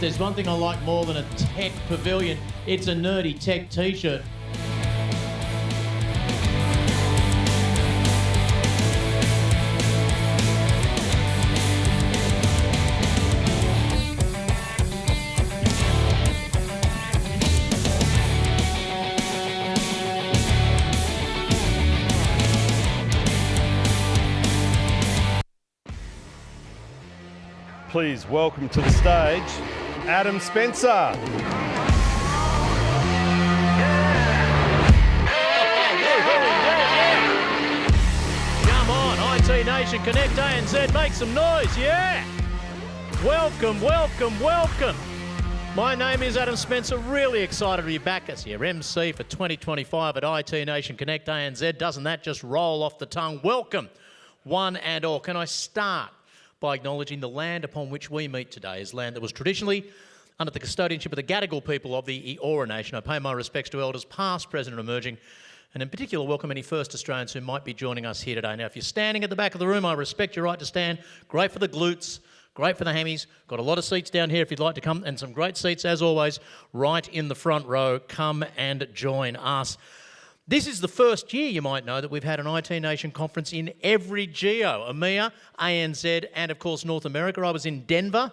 there's one thing I like more than a tech pavilion, it's a nerdy tech t-shirt. Please welcome to the stage, Adam Spencer. Come on, IT Nation Connect ANZ, make some noise, yeah! Welcome, welcome, welcome. My name is Adam Spencer, really excited to be back as your MC for 2025 at IT Nation Connect ANZ. Doesn't that just roll off the tongue? Welcome, one and all. Can I start by acknowledging the land upon which we meet today is land that was traditionally under the custodianship of the Gadigal people of the Eora Nation. I pay my respects to elders past, present and emerging, and in particular welcome any First Australians who might be joining us here today. Now, if you're standing at the back of the room, I respect your right to stand. Great for the glutes, great for the hammies. Got a lot of seats down here if you'd like to come, and some great seats, as always, right in the front row. Come and join us. This is the first year, you might know, that we've had an IT Nation conference in every geo, EMEA, ANZ, and of course North America. I was in Denver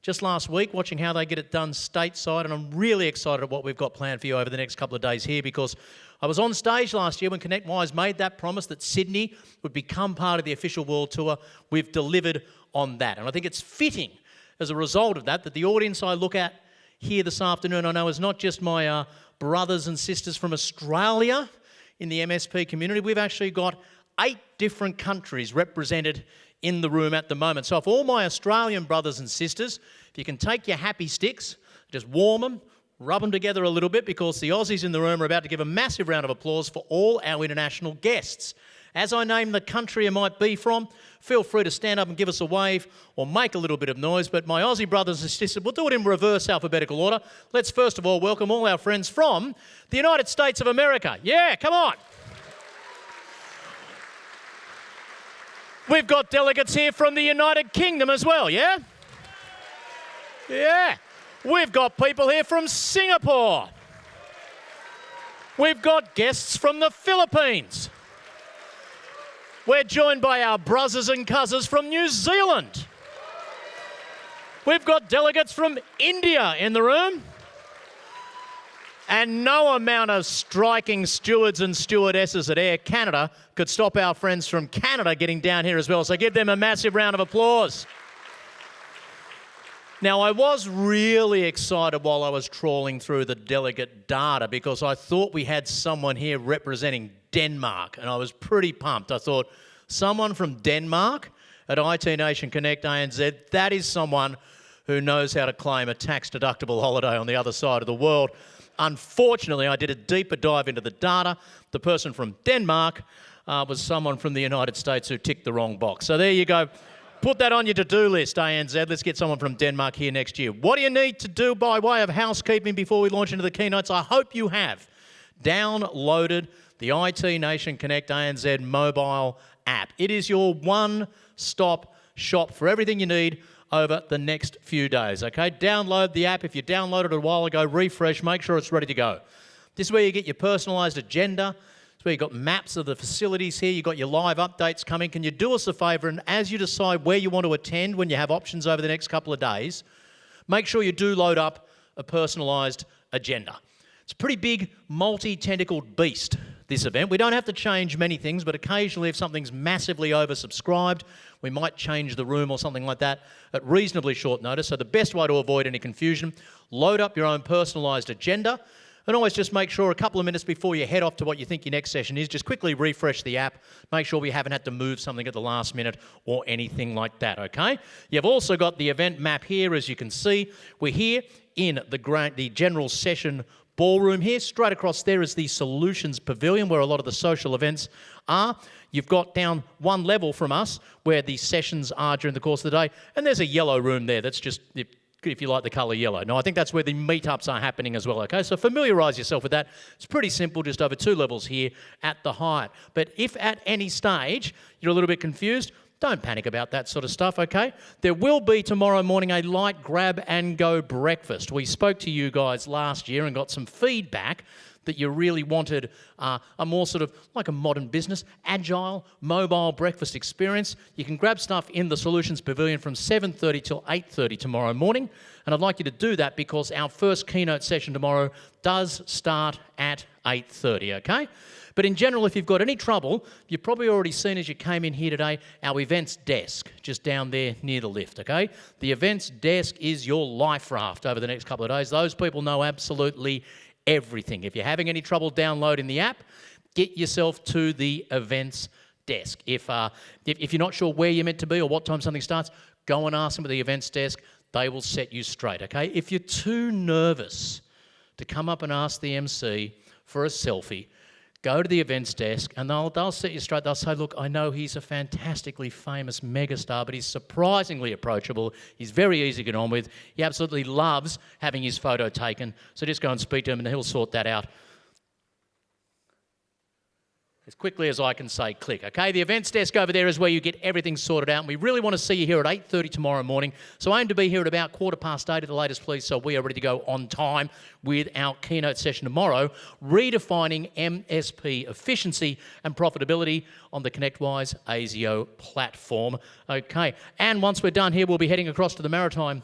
just last week watching how they get it done stateside, and I'm really excited at what we've got planned for you over the next couple of days here, because I was on stage last year when ConnectWise made that promise that Sydney would become part of the official world tour. We've delivered on that, and I think it's fitting as a result of that the audience I look at here this afternoon, I know, is not just my brothers and sisters from Australia in the MSP community. We've actually got 8 different countries represented in the room at the moment. So if all my Australian brothers and sisters, if you can take your happy sticks, just warm them, rub them together a little bit, because the Aussies in the room are about to give a massive round of applause for all our international guests. As I name the country you might be from, feel free to stand up and give us a wave or make a little bit of noise. But my Aussie brothers and sisters, we'll do it in reverse alphabetical order. Let's first of all welcome all our friends from the United States of America. Yeah, come on. We've got delegates here from the United Kingdom as well, yeah? Yeah. We've got people here from Singapore. We've got guests from the Philippines. We're joined by our brothers and cousins from New Zealand. We've got delegates from India in the room. And no amount of striking stewards and stewardesses at Air Canada could stop our friends from Canada getting down here as well. So give them a massive round of applause. Now, I was really excited while I was trawling through the delegate data, because I thought we had someone here representing Denmark, and I was pretty pumped. I thought, someone from Denmark at IT Nation Connect ANZ, that is someone who knows how to claim a tax-deductible holiday on the other side of the world. Unfortunately, I did a deeper dive into the data. The person from Denmark was someone from the United States who ticked the wrong box. So there you go. Put that on your to-do list, ANZ. Let's get someone from Denmark here next year. What do you need to do by way of housekeeping before we launch into the keynotes? I hope you have downloaded the IT Nation Connect ANZ mobile app. It is your one-stop shop for everything you need over the next few days, okay? Download the app. If you downloaded it a while ago, refresh, make sure it's ready to go. This is where you get your personalised agenda. It's where you've got maps of the facilities here. You've got your live updates coming. Can you do us a favour, and as you decide where you want to attend when you have options over the next couple of days, make sure you do load up a personalised agenda. It's a pretty big, multi-tentacled beast, this event. We don't have to change many things, but occasionally if something's massively oversubscribed, we might change the room or something like that at reasonably short notice. So the best way to avoid any confusion, load up your own personalised agenda, and always just make sure a couple of minutes before you head off to what you think your next session is, just quickly refresh the app, make sure we haven't had to move something at the last minute or anything like that, okay? You've also got the event map here, as you can see. We're here in the general session ballroom here. Straight across there is the Solutions Pavilion, where a lot of the social events are. You've got down one level from us where the sessions are during the course of the day, and there's a yellow room there that's just, if you like the colour yellow. Now, I think that's where the meetups are happening as well, okay? So familiarise yourself with that. It's pretty simple, just over 2 levels here at the Hyatt. But if at any stage you're a little bit confused, don't panic about that sort of stuff, okay? There will be tomorrow morning a light grab-and-go breakfast. We spoke to you guys last year and got some feedback that you really wanted a more sort of like a modern business, agile, mobile breakfast experience. You can grab stuff in the Solutions Pavilion from 7:30 till 8:30 tomorrow morning. And I'd like you to do that because our first keynote session tomorrow does start at 8:30, okay? But in general, if you've got any trouble, you've probably already seen as you came in here today, our events desk, just down there near the lift, okay? The events desk is your life raft over the next couple of days. Those people know absolutely everything. If you're having any trouble downloading the app, get yourself to the events desk. If you're not sure where you're meant to be or what time something starts, go and ask them at the events desk. They will set you straight, okay? If you're too nervous to come up and ask the MC for a selfie, go to the events desk and they'll set you straight. They'll say, look, I know he's a fantastically famous megastar, but he's surprisingly approachable. He's very easy to get on with. He absolutely loves having his photo taken. So just go and speak to him and he'll sort that out as quickly as I can say click, okay? The events desk over there is where you get everything sorted out. And we really want to see you here at 8:30 tomorrow morning. So aim to be here at about 8:15 at the latest, please, so we are ready to go on time with our keynote session tomorrow, redefining MSP efficiency and profitability on the ConnectWise ASIO platform. Okay, and once we're done here, we'll be heading across to the Maritime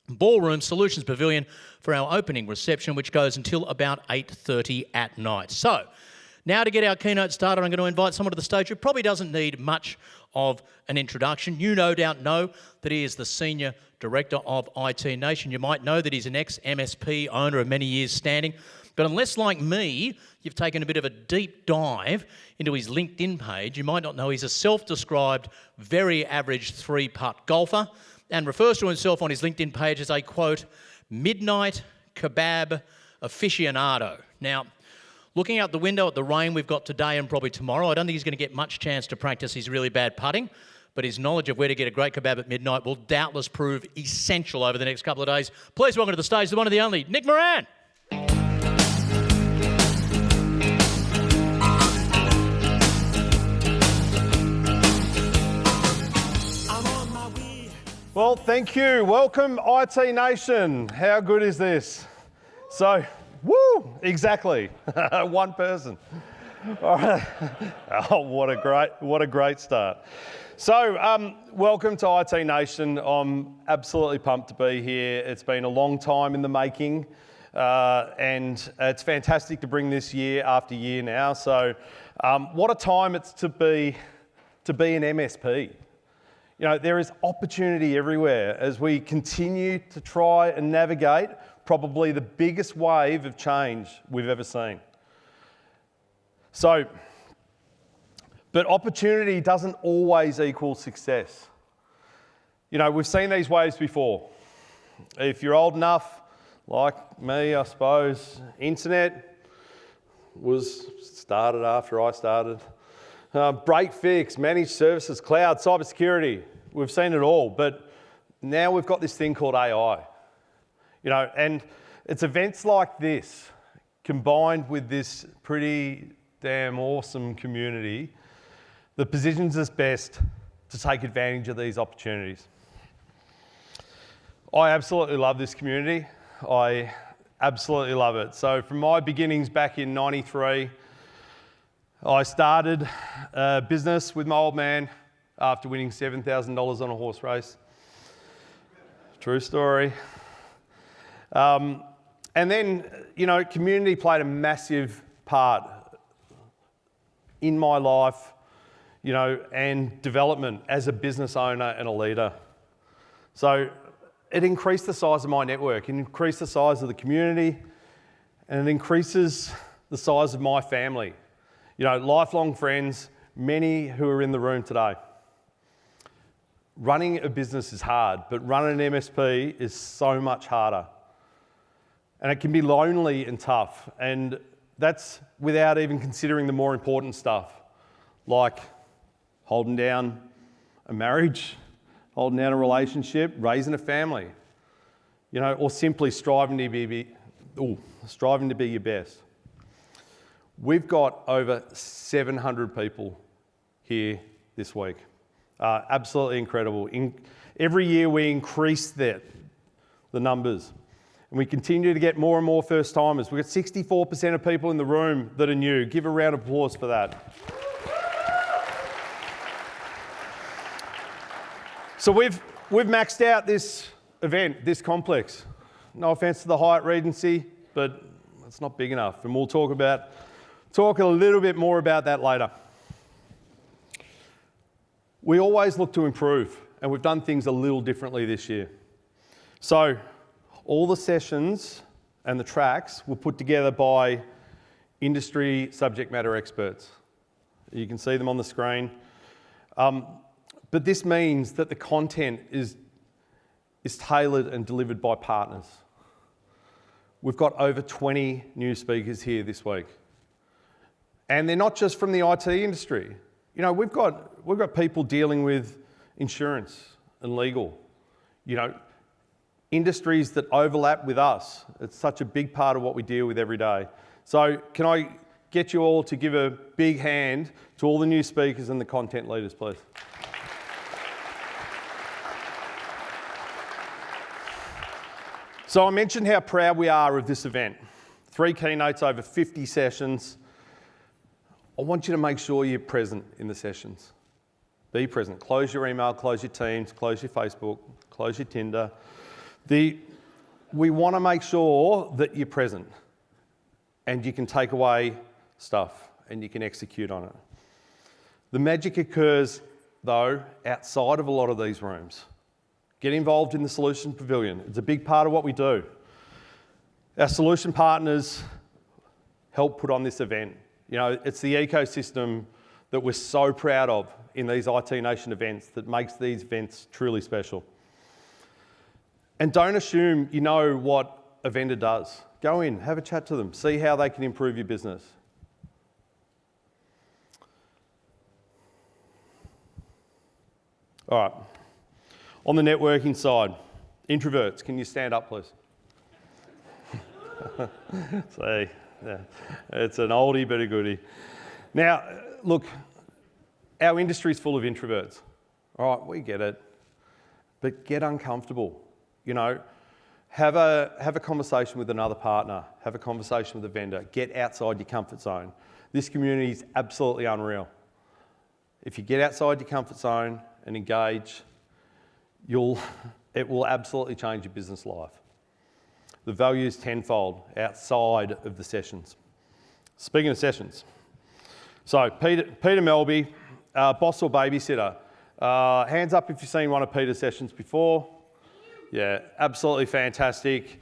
Ballroom Solutions Pavilion for our opening reception, which goes until about 8:30 at night. So, now to get our keynote started, I'm going to invite someone to the stage who probably doesn't need much of an introduction. You no doubt know that he is the Senior Director of IT Nation. You might know that he's an ex-MSP owner of many years standing. But unless, like me, you've taken a bit of a deep dive into his LinkedIn page, you might not know he's a self-described, very average three-putt golfer and refers to himself on his LinkedIn page as a, quote, midnight kebab aficionado. Now, looking out the window at the rain we've got today and probably tomorrow, I don't think he's going to get much chance to practice his really bad putting, but his knowledge of where to get a great kebab at midnight will doubtless prove essential over the next couple of days. Please welcome to the stage the one and the only, Nick Moran. Well, thank you. Welcome, IT Nation. How good is this? So, woo, exactly. One person. All right. Oh, what a great start. So, welcome to IT Nation. I'm absolutely pumped to be here. It's been a long time in the making, and it's fantastic to bring this year after year now. So, what a time it's to be an MSP. You know, there is opportunity everywhere as we continue to try and navigate probably the biggest wave of change we've ever seen. So, but opportunity doesn't always equal success. You know, we've seen these waves before. If you're old enough, like me, I suppose, internet was started after I started. Break fix, managed services, cloud, cybersecurity. We've seen it all, but now we've got this thing called AI. You know, and it's events like this combined with this pretty damn awesome community that positions us best to take advantage of these opportunities. I absolutely love this community. I absolutely love it. So from my beginnings back in '93, I started a business with my old man after winning $7,000 on a horse race. True story. And then, you know, community played a massive part in my life, you know, and development as a business owner and a leader. So it increased the size of my network, it increased the size of the community, and it increases the size of my family. You know, lifelong friends, many who are in the room today. Running a business is hard, but running an MSP is so much harder. And it can be lonely and tough, and that's without even considering the more important stuff, like holding down a marriage, holding down a relationship, raising a family, you know, or simply striving to be your best. We've got over 700 people here this week. Absolutely incredible. Every year we increase the numbers. And we continue to get more and more first timers. We've got 64% of people in the room that are new. Give a round of applause for that. So we've maxed out this event, this complex. No offence to the Hyatt Regency, but it's not big enough. And we'll talk a little bit more about that later. We always look to improve, and we've done things a little differently this year. So all the sessions and the tracks were put together by industry subject matter experts. You can see them on the screen. But this means that the content is tailored and delivered by partners. We've got over 20 new speakers here this week. And they're not just from the IT industry. You know, we've got people dealing with insurance and legal. You know, industries that overlap with us. It's such a big part of what we deal with every day. So can I get you all to give a big hand to all the new speakers and the content leaders, please? So I mentioned how proud we are of this event. 3 keynotes, over 50 sessions. I want you to make sure you're present in the sessions. Be present. Close your email, close your Teams, close your Facebook, close your Tinder. We want to make sure that you're present and you can take away stuff and you can execute on it. The magic occurs, though, outside of a lot of these rooms. Get involved in the Solution Pavilion. It's a big part of what we do. Our solution partners help put on this event. You know, it's the ecosystem that we're so proud of in these IT Nation events that makes these events truly special. And don't assume you know what a vendor does. Go in, have a chat to them, see how they can improve your business. All right. On the networking side, introverts, can you stand up, please? See, yeah, it's an oldie but a goodie. Now, look, our industry's full of introverts. All right, we get it, but get uncomfortable. You know, have a conversation with another partner, have a conversation with a vendor, get outside your comfort zone. This community is absolutely unreal. If you get outside your comfort zone and engage, it will absolutely change your business life. The value is tenfold outside of the sessions. Speaking of sessions, so Peter Melby, boss or babysitter. Hands up if you've seen one of Peter's sessions before. Yeah, absolutely fantastic.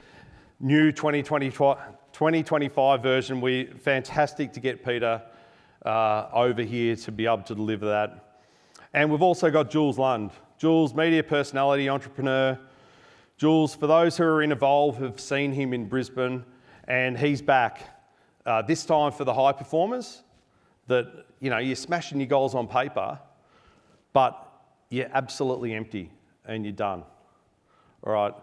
New 2025 version. Fantastic to get Peter over here to be able to deliver that. And we've also got Jules Lund. Jules, media personality, entrepreneur. Jules, for those who are in Evolve, have seen him in Brisbane, and he's back. This time for the high performers, that, you know, you're smashing your goals on paper, but you're absolutely empty and you're done. All right,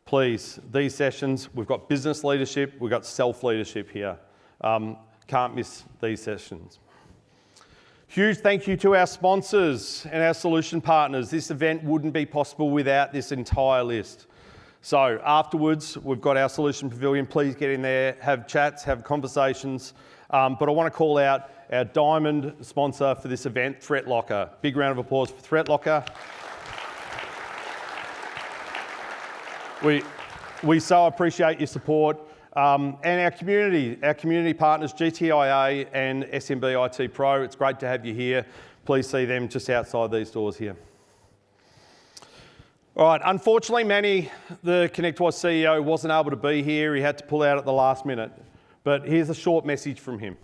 please, these sessions, we've got business leadership, we've got self-leadership here. Can't miss these sessions. Huge thank you to our sponsors and our solution partners. This event wouldn't be possible without this entire list. So afterwards, we've got our Solution Pavilion. Please get in there, have chats, have conversations. But I want to call out our diamond sponsor for this event, ThreatLocker. Big round of applause for ThreatLocker. We so appreciate your support. And our community partners, GTIA and SMB IT Pro, it's great to have you here. Please see them just outside these doors here. All right, unfortunately, Manny, the ConnectWise CEO, wasn't able to be here. He had to pull out at the last minute. But here's a short message from him.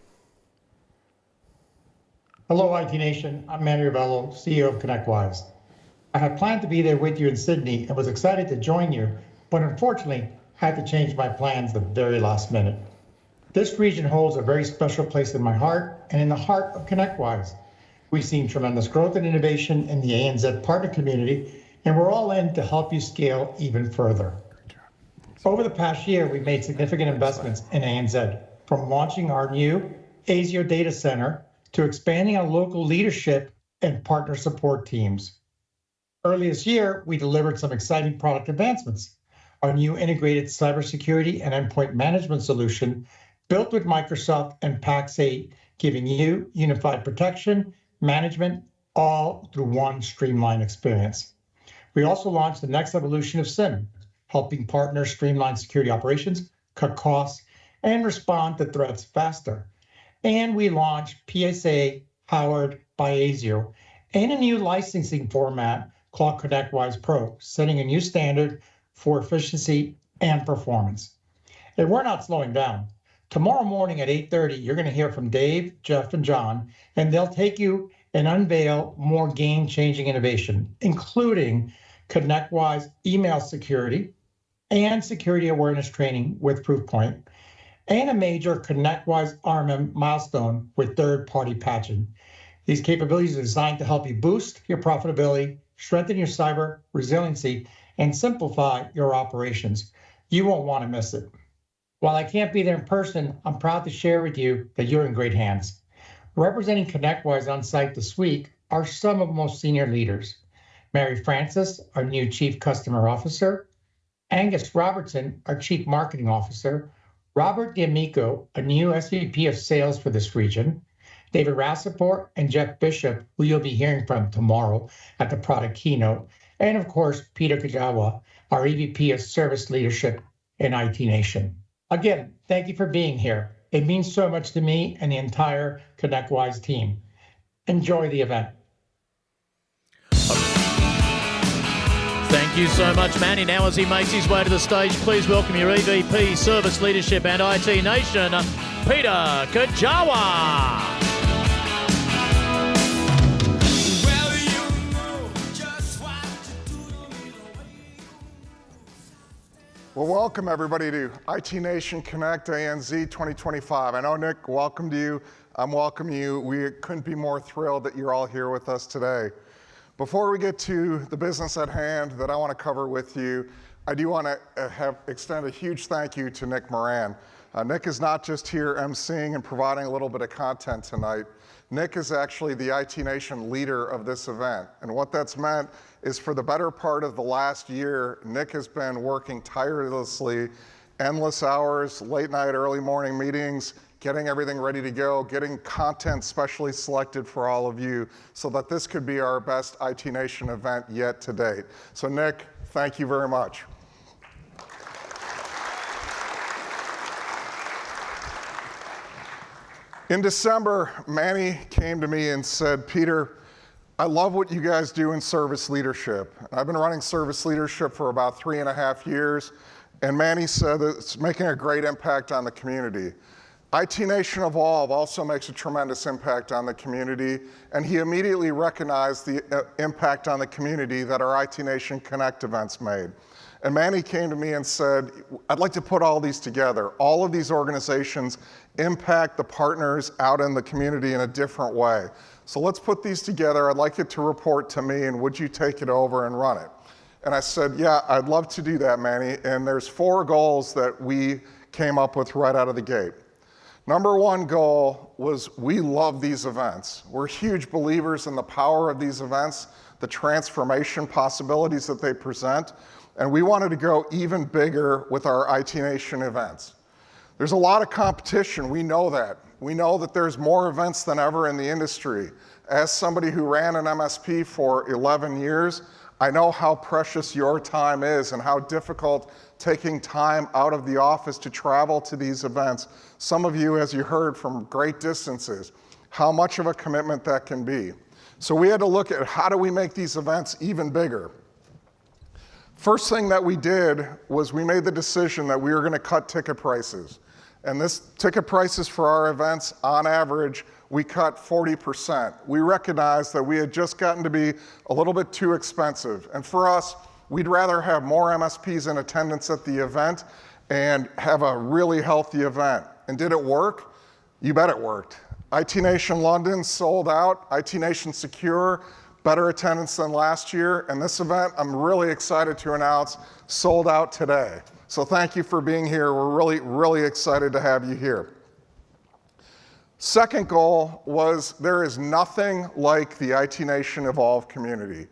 Hello, IT Nation. I'm Manny Ravello, CEO of ConnectWise. I had planned to be there with you in Sydney and was excited to join you, but unfortunately, had to change my plans the very last minute. This region holds a very special place in my heart and in the heart of ConnectWise. We've seen tremendous growth and innovation in the ANZ partner community, and we're all in to help you scale even further. Over the past year, we've made significant investments in ANZ, from launching our new ASIO data center to expanding our local leadership and partner support teams. Early this year, we delivered some exciting product advancements. Our new integrated cybersecurity and endpoint management solution built with Microsoft and Pax8, giving you unified protection, management, all through one streamlined experience. We also launched the next evolution of SIM, helping partners streamline security operations, cut costs, and respond to threats faster. And we launched PSA powered by ASIO and a new licensing format called ConnectWise Pro, setting a new standard for efficiency and performance. And we're not slowing down. Tomorrow morning at 8:30, you're going to hear from Dave, Jeff, and John, and they'll take you and unveil more game-changing innovation, including ConnectWise email security and security awareness training with Proofpoint, and a major ConnectWise RMM milestone with third-party patching. These capabilities are designed to help you boost your profitability, strengthen your cyber resiliency, and simplify your operations. You won't want to miss it. While I can't be there in person, I'm proud to share with you that you're in great hands. Representing ConnectWise on site this week are some of the most senior leaders. Mary Francis, our new Chief Customer Officer, Angus Robertson, our Chief Marketing Officer, Robert D'Amico, a new SVP of Sales for this region, David Rassaport and Jeff Bishop, who you'll be hearing from tomorrow at the product keynote, and of course, Peter Kajawa, our EVP of Service Leadership in IT Nation. Again, thank you for being here. It means so much to me and the entire ConnectWise team. Enjoy the event. Thank you so much, Manny. Now, as he makes his way to the stage, please welcome your EVP, Service Leadership and IT Nation, Peter Kajawa. Well, welcome everybody to IT Nation Connect ANZ 2025. I know, Nick, welcome to you. I'm welcoming you. We couldn't be more thrilled that you're all here with us today. Before we get to the business at hand that I want to cover with you, I do want to extend a huge thank you to Nick Moran. Nick is not just here emceeing and providing a little bit of content tonight. Nick is actually the IT Nation leader of this event. And what that's meant is for the better part of the last year, Nick has been working tirelessly, endless hours, late night, early morning meetings, getting everything ready to go, getting content specially selected for all of you so that this could be our best IT Nation event yet to date. So Nick, thank you very much. In December, Manny came to me and said, Peter, I love what you guys do in service leadership. I've been running service leadership for about 3.5 years, and Manny said that it's making a great impact on the community. IT Nation Evolve also makes a tremendous impact on the community, and he immediately recognized the impact on the community that our IT Nation Connect events made. And Manny came to me and said, I'd like to put all these together. All of these organizations impact the partners out in the community in a different way. So let's put these together. I'd like it to report to me, and would you take it over and run it? And I said, yeah, I'd love to do that, Manny. And there's 4 goals that we came up with right out of the gate. Number 1 goal was we love these events. We're huge believers in the power of these events, the transformation possibilities that they present, and we wanted to go even bigger with our IT Nation events. There's a lot of competition, we know that. We know that there's more events than ever in the industry. As somebody who ran an MSP for 11 years, I know how precious your time is and how difficult taking time out of the office to travel to these events. Some of you, as you heard, from great distances, how much of a commitment that can be. So we had to look at how do we make these events even bigger. First thing that we did was we made the decision that we were going to cut ticket prices. And this ticket prices for our events, on average, we cut 40%. We recognized that we had just gotten to be a little bit too expensive. And for us, we'd rather have more MSPs in attendance at the event and have a really healthy event. And did it work? You bet it worked. IT Nation London sold out. IT Nation Secure, better attendance than last year. And this event, I'm really excited to announce, sold out today. So thank you for being here. We're really, really excited to have you here. Second goal was there is nothing like the IT Nation Evolve community.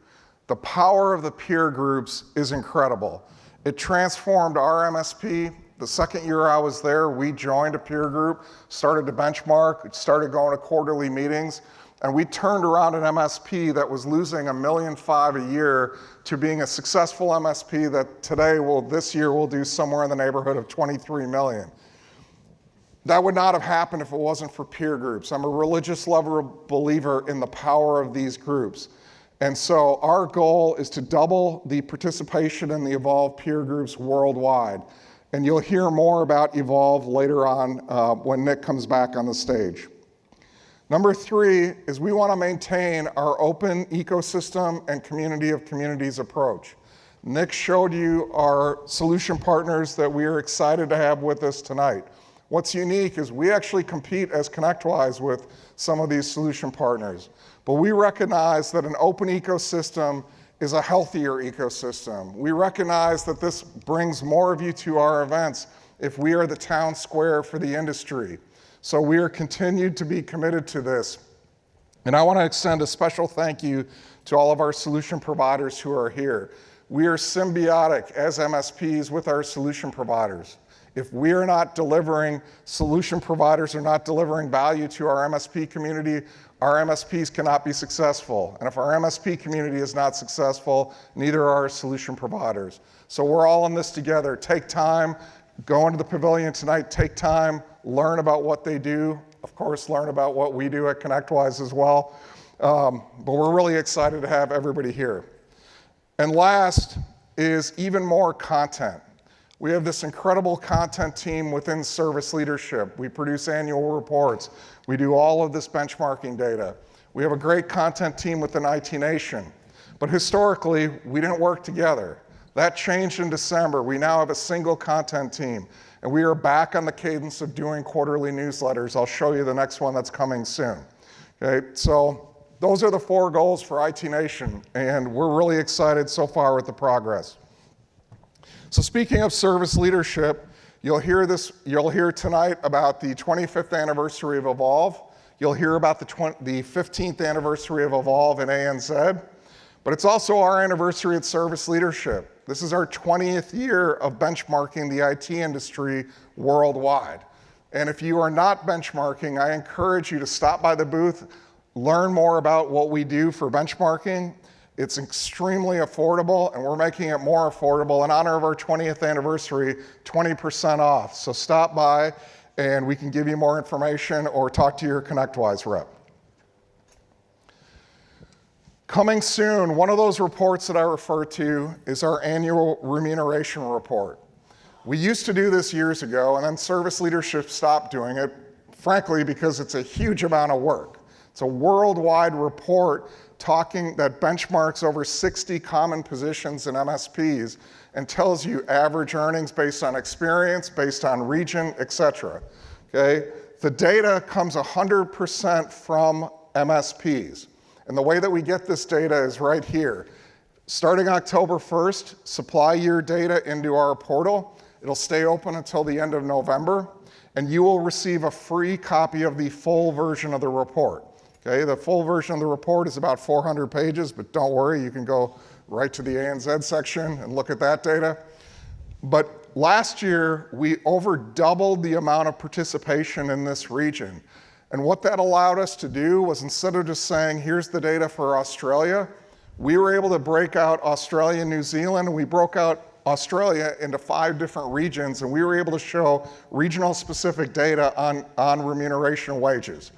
The power of the peer groups is incredible. It transformed our MSP. The second year I was there, we joined a peer group, started to benchmark, started going to quarterly meetings, and we turned around an MSP that was losing $1.5 million a year to being a successful MSP that this year will do somewhere in the neighborhood of 23 million. That would not have happened if it wasn't for peer groups. I'm a religious believer in the power of these groups. And so our goal is to double the participation in the Evolve peer groups worldwide. And you'll hear more about Evolve later on when Nick comes back on the stage. Number 3 is we want to maintain our open ecosystem and community of communities approach. Nick showed you our solution partners that we are excited to have with us tonight. What's unique is we actually compete as ConnectWise with some of these solution partners. But we recognize that an open ecosystem is a healthier ecosystem. We recognize that this brings more of you to our events if we are the town square for the industry. So we are continued to be committed to this. And I want to extend a special thank you to all of our solution providers who are here. We are symbiotic as MSPs with our solution providers. If we are not delivering, solution providers are not delivering value to our MSP community, our MSPs cannot be successful. And if our MSP community is not successful, neither are our solution providers. So we're all in this together. Take time, go into the pavilion tonight, take time, learn about what they do. Of course, learn about what we do at ConnectWise as well. But we're really excited to have everybody here. And last is even more content. We have this incredible content team within service leadership. We produce annual reports. We do all of this benchmarking data. We have a great content team within IT Nation. But historically, we didn't work together. That changed in December. We now have a single content team. And we are back on the cadence of doing quarterly newsletters. I'll show you the next one that's coming soon. Okay, so those are the 4 goals for IT Nation. And we're really excited so far with the progress. So speaking of service leadership, you'll hear tonight about the 25th anniversary of Evolve. You'll hear about the 15th anniversary of Evolve in ANZ. But it's also our anniversary at service leadership. This is our 20th year of benchmarking the IT industry worldwide. And if you are not benchmarking, I encourage you to stop by the booth, learn more about what we do for benchmarking. It's extremely affordable, and we're making it more affordable. In honor of our 20th anniversary, 20% off. So stop by, and we can give you more information or talk to your ConnectWise rep. Coming soon, one of those reports that I refer to is our annual remuneration report. We used to do this years ago, and then service leadership stopped doing it, frankly, because it's a huge amount of work. It's a worldwide report that benchmarks over 60 common positions in MSPs and tells you average earnings based on experience, based on region, et cetera. Okay? The data comes 100% from MSPs. And the way that we get this data is right here. Starting October 1st, supply your data into our portal. It'll stay open until the end of November, and you will receive a free copy of the full version of the report. Okay, the full version of the report is about 400 pages, but don't worry, you can go right to the ANZ section and look at that data. But last year, we over doubled the amount of participation in this region. And what that allowed us to do was, instead of just saying, here's the data for Australia, we were able to break out Australia and New Zealand, and we broke out Australia into 5 different regions, and we were able to show regional specific data on remuneration wages.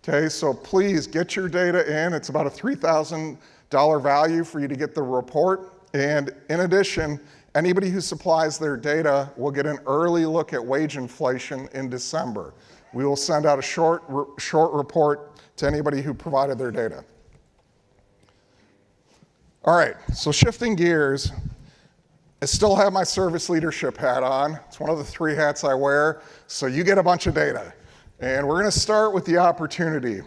Okay, so please get your data in. It's about a $3,000 value for you to get the report. And in addition, anybody who supplies their data will get an early look at wage inflation in December. We will send out a short report to anybody who provided their data. All right, so shifting gears, I still have my service leadership hat on. It's one of the 3 hats I wear, so you get a bunch of data. And we're going to start with the opportunity.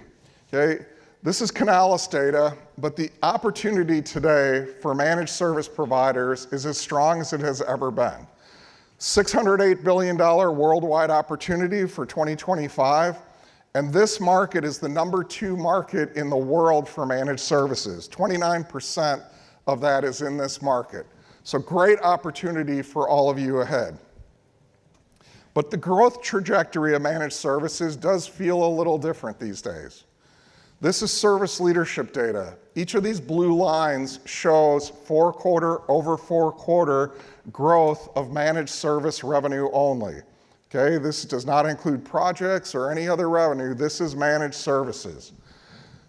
Okay? This is Canalys data, but the opportunity today for managed service providers is as strong as it has ever been. $608 billion worldwide opportunity for 2025, And this market is the #2 market in the world for managed services. 29% of that is in this market. So great opportunity for all of you ahead. But the growth trajectory of managed services does feel a little different these days. This is service leadership data. Each of these blue lines shows 4-quarter over 4-quarter growth of managed service revenue only. Okay, this does not include projects or any other revenue. This is managed services.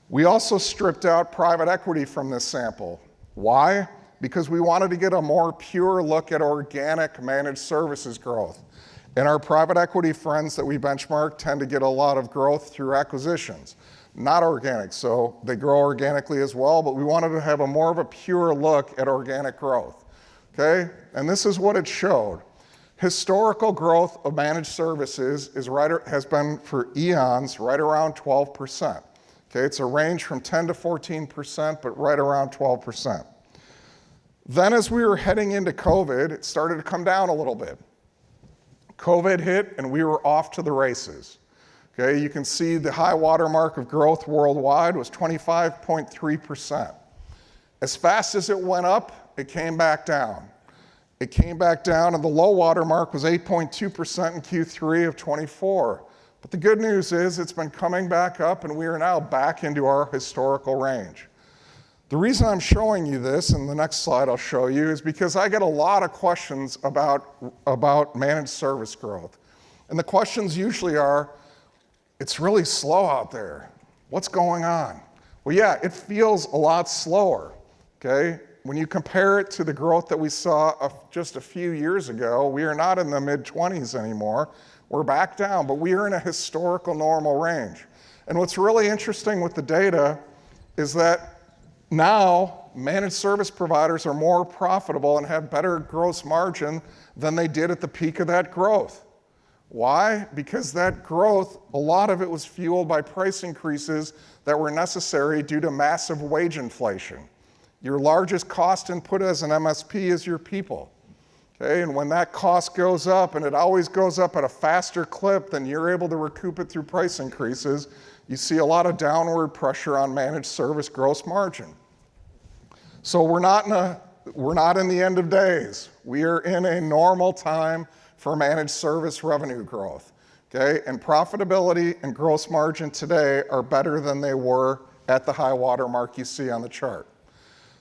We also stripped out private equity from this sample. Why? Because we wanted to get a more pure look at organic managed services growth. And our private equity friends that we benchmark tend to get a lot of growth through acquisitions, not organic. So they grow organically as well, but we wanted to have a more of a pure look at organic growth. Okay, and this is what it showed. Historical growth of managed services has been for eons right around 12%. Okay, it's a range from 10 to 14%, but right around 12%. Then as we were heading into COVID, it started to come down a little bit. COVID hit and we were off to the races. Okay, you can see the high water mark of growth worldwide was 25.3%. As fast as it went up, it came back down. It came back down and the low water mark was 8.2% in Q3 of 24. But the good news is it's been coming back up and we are now back into our historical range. The reason I'm showing you this, and the next slide I'll show you, is because I get a lot of questions about managed service growth. And the questions usually are, it's really slow out there. What's going on? Well, yeah, it feels a lot slower, okay? When you compare it to the growth that we saw just a few years ago, we are not in the mid-20s anymore. We're back down, but we are in a historical normal range. And what's really interesting with the data is that now managed service providers are more profitable and have better gross margin than they did at the peak of that growth. Why? Because that growth, a lot of it was fueled by price increases that were necessary due to massive wage inflation. Your largest cost input as an MSP is your people. Okay, and when that cost goes up, and it always goes up at a faster clip than you're able to recoup it through price increases, you see a lot of downward pressure on managed service gross margin. So we're not in the end of days. We are in a normal time for managed service revenue growth. Okay, and profitability and gross margin today are better than they were at the high water mark you see on the chart.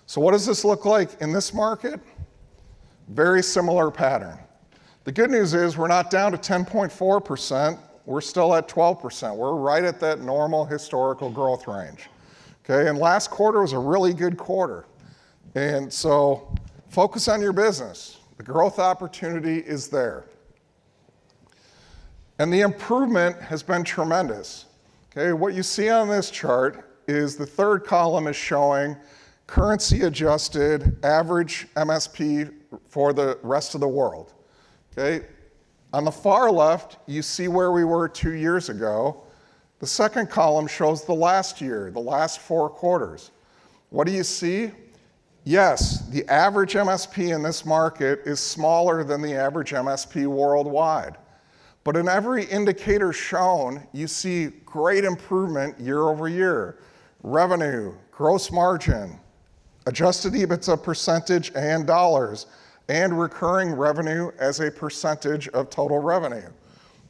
So what does this look like in this market? Very similar pattern. The good news is we're not down to 10.4%, we're still at 12%. We're right at that normal historical growth range. Okay, and last quarter was a really good quarter. And so focus on your business. The growth opportunity is there. And the improvement has been tremendous. Okay, what you see on this chart is the third column is showing currency adjusted average MSP for the rest of the world. Okay, on the far left, you see where we were 2 years ago. The second column shows the last year, the last 4 quarters. What do you see? Yes, the average MSP in this market is smaller than the average MSP worldwide. But in every indicator shown, you see great improvement year over year. Revenue, gross margin, adjusted EBITDA percentage and dollars, and recurring revenue as a percentage of total revenue.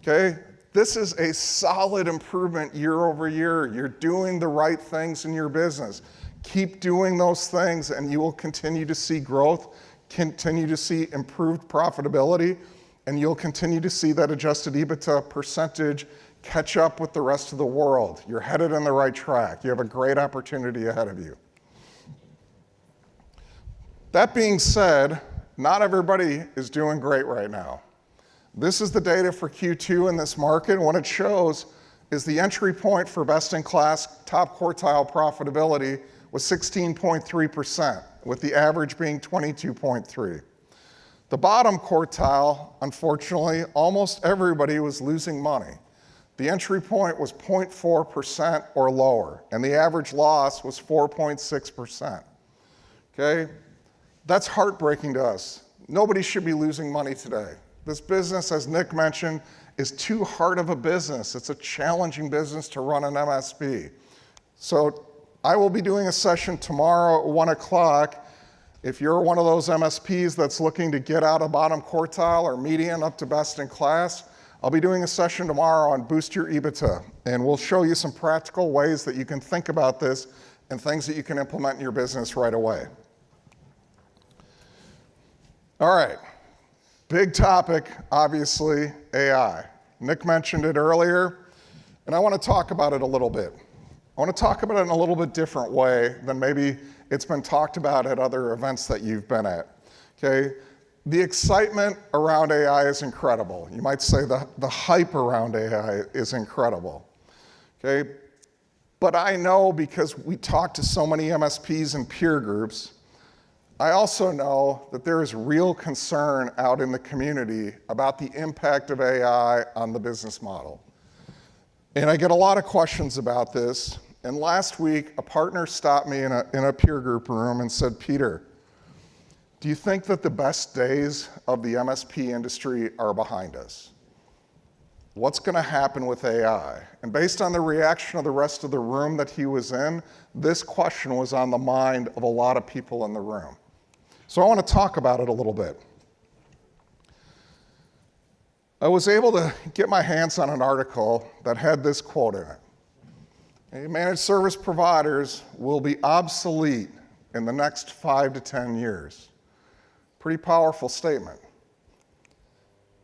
Okay, this is a solid improvement year over year. You're doing the right things in your business. Keep doing those things and you will continue to see growth, continue to see improved profitability, and you'll continue to see that adjusted EBITDA percentage catch up with the rest of the world. You're headed on the right track. You have a great opportunity ahead of you. That being said, not everybody is doing great right now. This is the data for Q2 in this market, and what it shows is the entry point for best-in-class top quartile profitability was 16.3%, with the average being 22.3%. The bottom quartile, unfortunately, almost everybody was losing money. The entry point was 0.4% or lower, and the average loss was 4.6%. Okay? That's heartbreaking to us. Nobody should be losing money today. This business, as Nick mentioned, is too hard of a business. It's a challenging business to run an MSP. So I will be doing a session tomorrow at 1 o'clock. If you're one of those MSPs that's looking to get out of bottom quartile or median up to best in class, I'll be doing a session tomorrow on Boost Your EBITDA, and we'll show you some practical ways that you can think about this and things that you can implement in your business right away. All right, big topic, obviously, AI. Nick mentioned it earlier, and I want to talk about it a little bit. I want to talk about it in a little bit different way than maybe it's been talked about at other events that you've been at, okay? The excitement around AI is incredible. You might say the hype around AI is incredible, okay? But I know, because we talk to so many MSPs and peer groups, I also know that there is real concern out in the community about the impact of AI on the business model. And I get a lot of questions about this. And last week, a partner stopped me in a peer group room and said, Peter, do you think that the best days of the MSP industry are behind us? What's going to happen with AI? And based on the reaction of the rest of the room that he was in, this question was on the mind of a lot of people in the room. So I want to talk about it a little bit. I was able to get my hands on an article that had this quote in it. Managed service providers will be obsolete in the next 5 to 10 years. Pretty powerful statement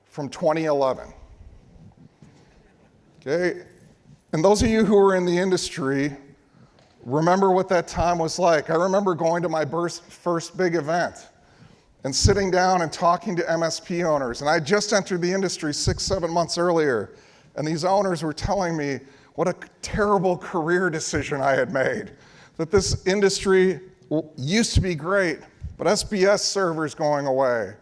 from 2011. Okay, and those of you who are in the industry remember what that time was like. I remember going to my first big event and sitting down and talking to MSP owners. And I just entered the industry 6-7 months earlier, and these owners were telling me what a terrible career decision I had made. That this industry used to be great, but SBS servers going away.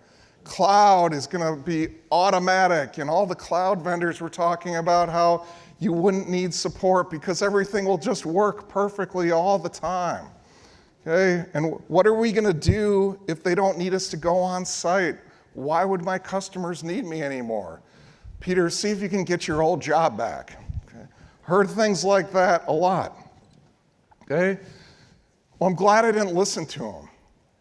Cloud is gonna be automatic, and all the cloud vendors were talking about how you wouldn't need support because everything will just work perfectly all the time. Okay, and what are we gonna do if they don't need us to go on site? Why would my customers need me anymore? Peter, see if you can get your old job back. Heard things like that a lot, okay? Well, I'm glad I didn't listen to them,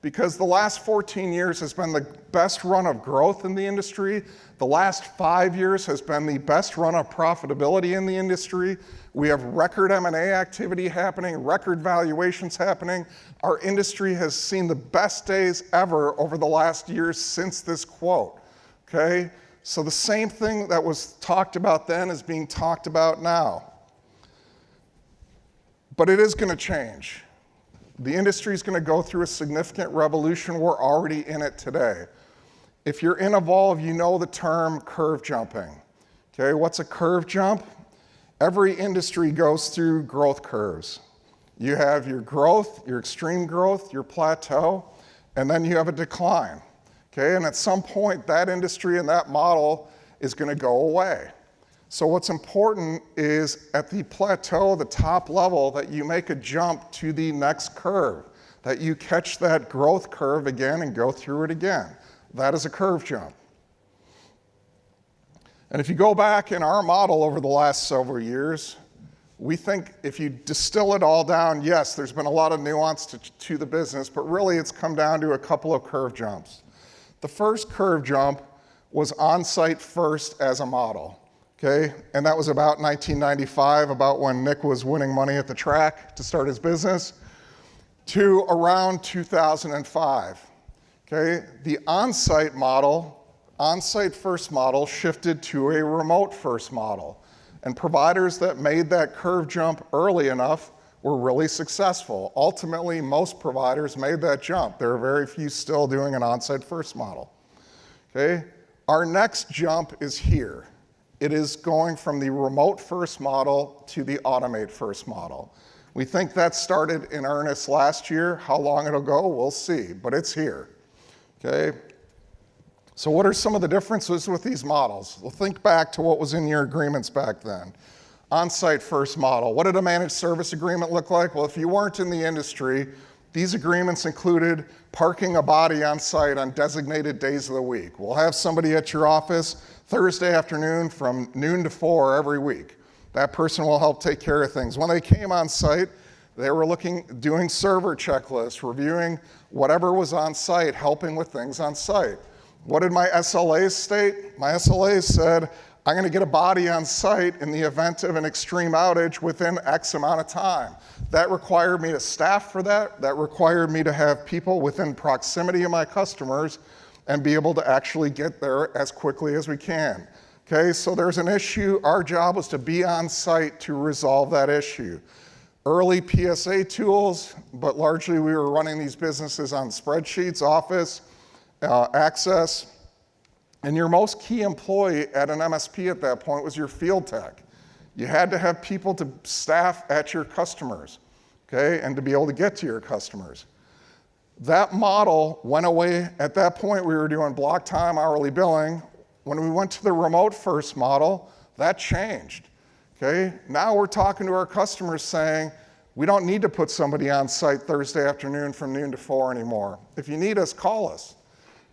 because the last 14 years has been the best run of growth in the industry. The last 5 years has been the best run of profitability in the industry. We have record M&A activity happening, record valuations happening. Our industry has seen the best days ever over the last years since this quote, okay? So the same thing that was talked about then is being talked about now. But it is going to change. The industry is going to go through a significant revolution. We're already in it today. If you're in Evolve, you know the term curve jumping. Okay, what's a curve jump? Every industry goes through growth curves. You have your growth, your extreme growth, your plateau, and then you have a decline. Okay, and at some point, that industry and that model is going to go away. So what's important is at the plateau, the top level, that you make a jump to the next curve, that you catch that growth curve again and go through it again. That is a curve jump. And if you go back in our model over the last several years, we think if you distill it all down, yes, there's been a lot of nuance to the business, but really it's come down to a couple of curve jumps. The first curve jump was on-site first as a model. Okay, and that was about 1995, about when Nick was winning money at the track to start his business, to around 2005. Okay, the on-site model, on-site first model shifted to a remote first model. And providers that made that curve jump early enough were really successful. Ultimately, most providers made that jump. There are very few still doing an on-site first model. Okay, our next jump is here. It is going from the remote first model to the automate first model. We think that started in earnest last year. How long it'll go, we'll see, but it's here, okay? So what are some of the differences with these models? Well, think back to what was in your agreements back then. On-site first model, what did a managed service agreement look like? Well, if you weren't in the industry, These agreements included parking a body on site on designated days of the week. We'll have somebody at your office Thursday afternoon from noon to 4 every week. That person will help take care of things. When they came on site, they were doing server checklists, reviewing whatever was on site, helping with things on site. What did my SLAs state? My SLAs said, I'm going to get a body on site in the event of an extreme outage within X amount of time. That required me to staff for that. That required me to have people within proximity of my customers and be able to actually get there as quickly as we can. Okay, so there's an issue. Our job was to be on site to resolve that issue. Early PSA tools, but largely we were running these businesses on spreadsheets, Office, Access. And your most key employee at an MSP at that point was your field tech. You had to have people to staff at your customers, okay, and to be able to get to your customers. That model went away. At that point, we were doing block time, hourly billing. When we went to the remote first model, that changed, okay? Now we're talking to our customers saying, we don't need to put somebody on site Thursday afternoon from noon to 4 anymore. If you need us, call us.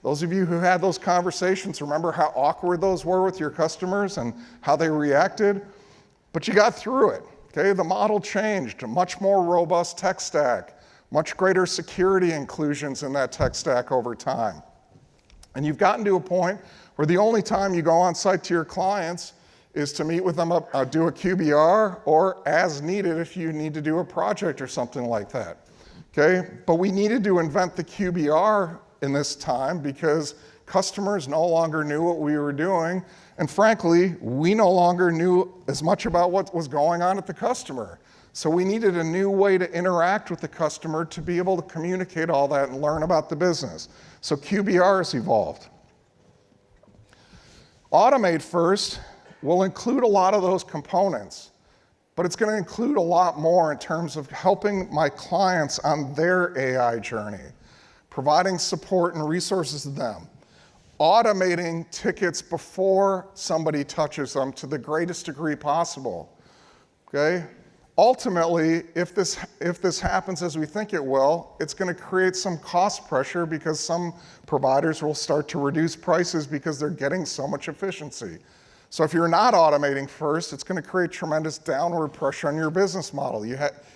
Those of you who had those conversations, remember how awkward those were with your customers and how they reacted? But you got through it, okay? The model changed, a much more robust tech stack, much greater security inclusions in that tech stack over time. And you've gotten to a point where the only time you go on site to your clients is to meet with them, do a QBR, or as needed if you need to do a project or something like that, okay? But we needed to invent the QBR in this time because customers no longer knew what we were doing, and frankly, we no longer knew as much about what was going on at the customer. So we needed a new way to interact with the customer to be able to communicate all that and learn about the business. So QBRs evolved. Automate First will include a lot of those components, but it's going to include a lot more in terms of helping my clients on their AI journey, providing support and resources to them, automating tickets before somebody touches them to the greatest degree possible, okay? Ultimately, if this happens as we think it will, it's going to create some cost pressure because some providers will start to reduce prices because they're getting so much efficiency. So if you're not automating first, it's going to create tremendous downward pressure on your business model.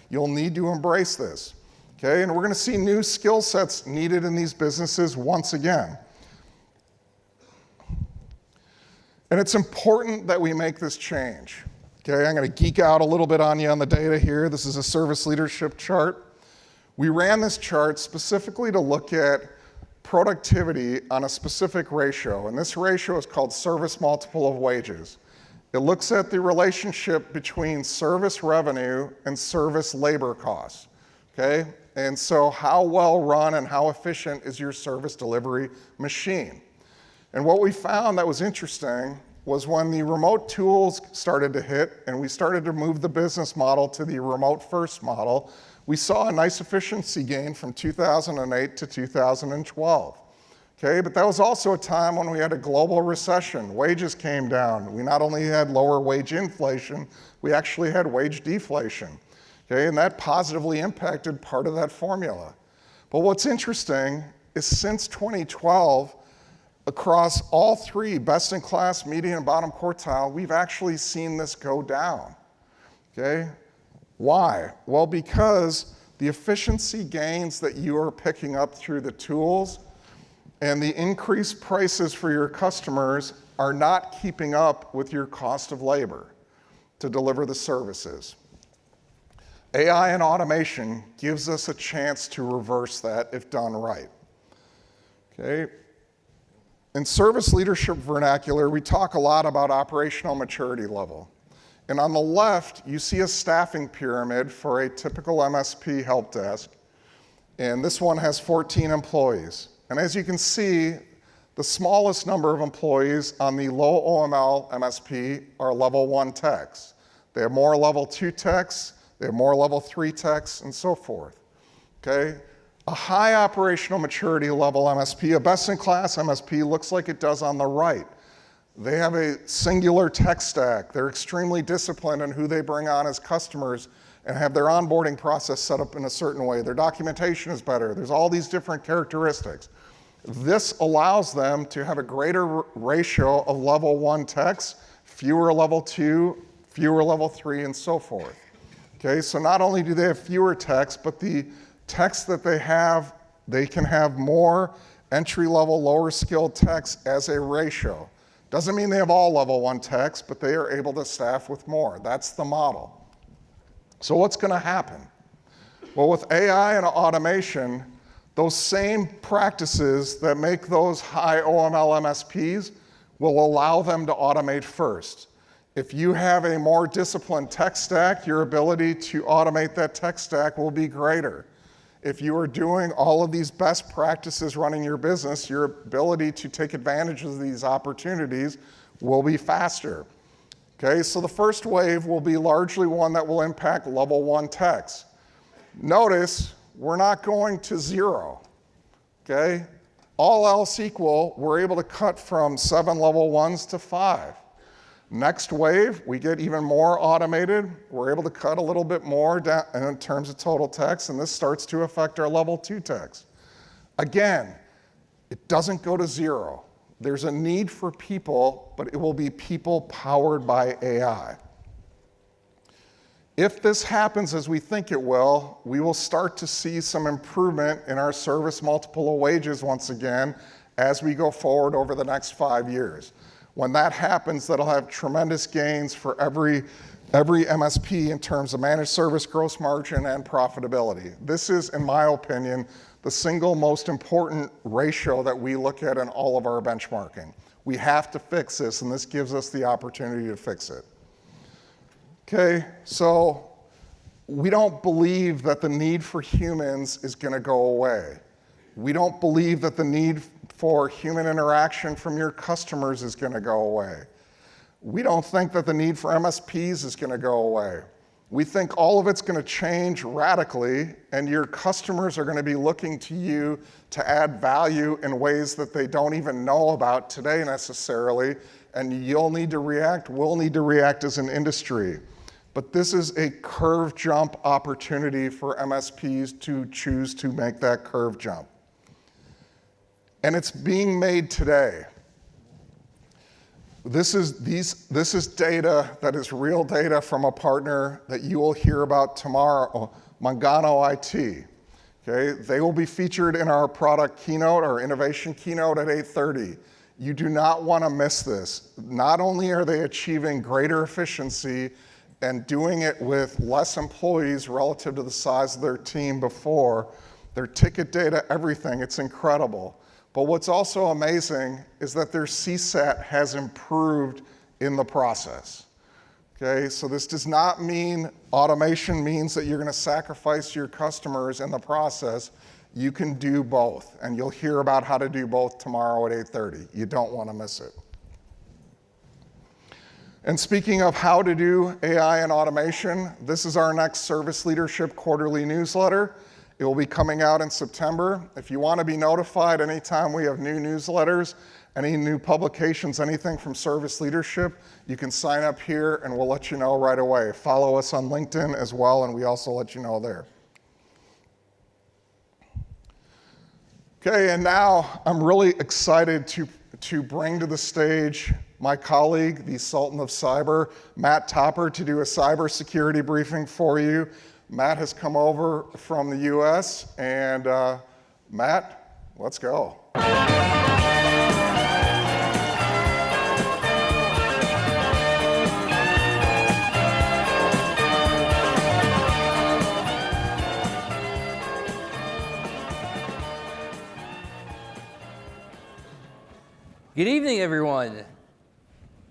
You'll need to embrace this. Okay, and we're going to see new skill sets needed in these businesses once again. And it's important that we make this change. Okay, I'm going to geek out a little bit on you on the data here. This is a service leadership chart. We ran this chart specifically to look at productivity on a specific ratio, and this ratio is called service multiple of wages. It looks at the relationship between service revenue and service labor costs. Okay? And so how well run and how efficient is your service delivery machine? And what we found that was interesting was when the remote tools started to hit and we started to move the business model to the remote first model, we saw a nice efficiency gain from 2008 to 2012. Okay, but that was also a time when we had a global recession. Wages came down. We not only had lower wage inflation, we actually had wage deflation. Okay, and that positively impacted part of that formula. But what's interesting is since 2012, across all three, best in class, median, and bottom quartile, we've actually seen this go down. Okay? Why? Well, because the efficiency gains that you are picking up through the tools and the increased prices for your customers are not keeping up with your cost of labor to deliver the services. AI and automation gives us a chance to reverse that if done right. Okay? In service leadership vernacular, we talk a lot about operational maturity level. And on the left, you see a staffing pyramid for a typical MSP help desk. And this one has 14 employees. And as you can see, the smallest number of employees on the low OML MSP are level 1 techs. They have more level 2 techs, they have more level 3 techs, and so forth. Okay? A high operational maturity level MSP, a best-in-class MSP, looks like it does on the right. They have a singular tech stack. They're extremely disciplined in who they bring on as customers, and have their onboarding process set up in a certain way. Their documentation is better. There's all these different characteristics. This allows them to have a greater ratio of level 1 techs, fewer level 2, fewer level 3, and so forth. Okay, so not only do they have fewer techs, but the techs that they have, they can have more entry-level, lower-skilled techs as a ratio. Doesn't mean they have all level 1 techs, but they are able to staff with more. That's the model. So what's going to happen? Well, with AI and automation, those same practices that make those high OML MSPs will allow them to automate first. If you have a more disciplined tech stack, your ability to automate that tech stack will be greater. If you are doing all of these best practices running your business, your ability to take advantage of these opportunities will be faster. Okay, so the first wave will be largely one that will impact level 1 techs. Notice, we're not going to 0, okay? All else equal, we're able to cut from 7 level 1s to 5. Next wave, we get even more automated. We're able to cut a little bit more down in terms of total techs, and this starts to affect our level 2 techs. Again, it doesn't go to 0. There's a need for people, but it will be people powered by AI. If this happens as we think it will, we will start to see some improvement in our service multiple of wages once again as we go forward over the next 5 years. When that happens, that'll have tremendous gains for every MSP in terms of managed service gross margin and profitability. This is, in my opinion, the single most important ratio that we look at in all of our benchmarking. We have to fix this, and this gives us the opportunity to fix it. Okay, so we don't believe that the need for humans is going to go away. We don't believe that the need for human interaction from your customers is going to go away. We don't think that the need for MSPs is going to go away. We think all of it's going to change radically, and your customers are going to be looking to you to add value in ways that they don't even know about today necessarily, and you'll need to react, we'll need to react as an industry. But this is a curve jump opportunity for MSPs to choose to make that curve jump. And it's being made today. This is data that is real data from a partner that you will hear about tomorrow, Mangano IT. Okay? They will be featured in our product keynote, our innovation keynote at 8:30. You do not want to miss this. Not only are they achieving greater efficiency and doing it with less employees relative to the size of their team before, their ticket data, everything, it's incredible. But what's also amazing is that their CSAT has improved in the process. Okay, so this does not mean automation means that you're going to sacrifice your customers in the process. You can do both, and you'll hear about how to do both tomorrow at 8:30. You don't want to miss it. And speaking of how to do AI and automation, this is our next Service Leadership Quarterly newsletter. It will be coming out in September. If you want to be notified anytime we have new newsletters, any new publications, anything from Service Leadership, you can sign up here and we'll let you know right away. Follow us on LinkedIn as well, and we also let you know there. Okay, and now I'm really excited to bring to the stage my colleague, the Sultan of Cyber, Matt Topper, to do a cybersecurity briefing for you. Matt has come over from the US, and Matt, let's go. Good evening, everyone.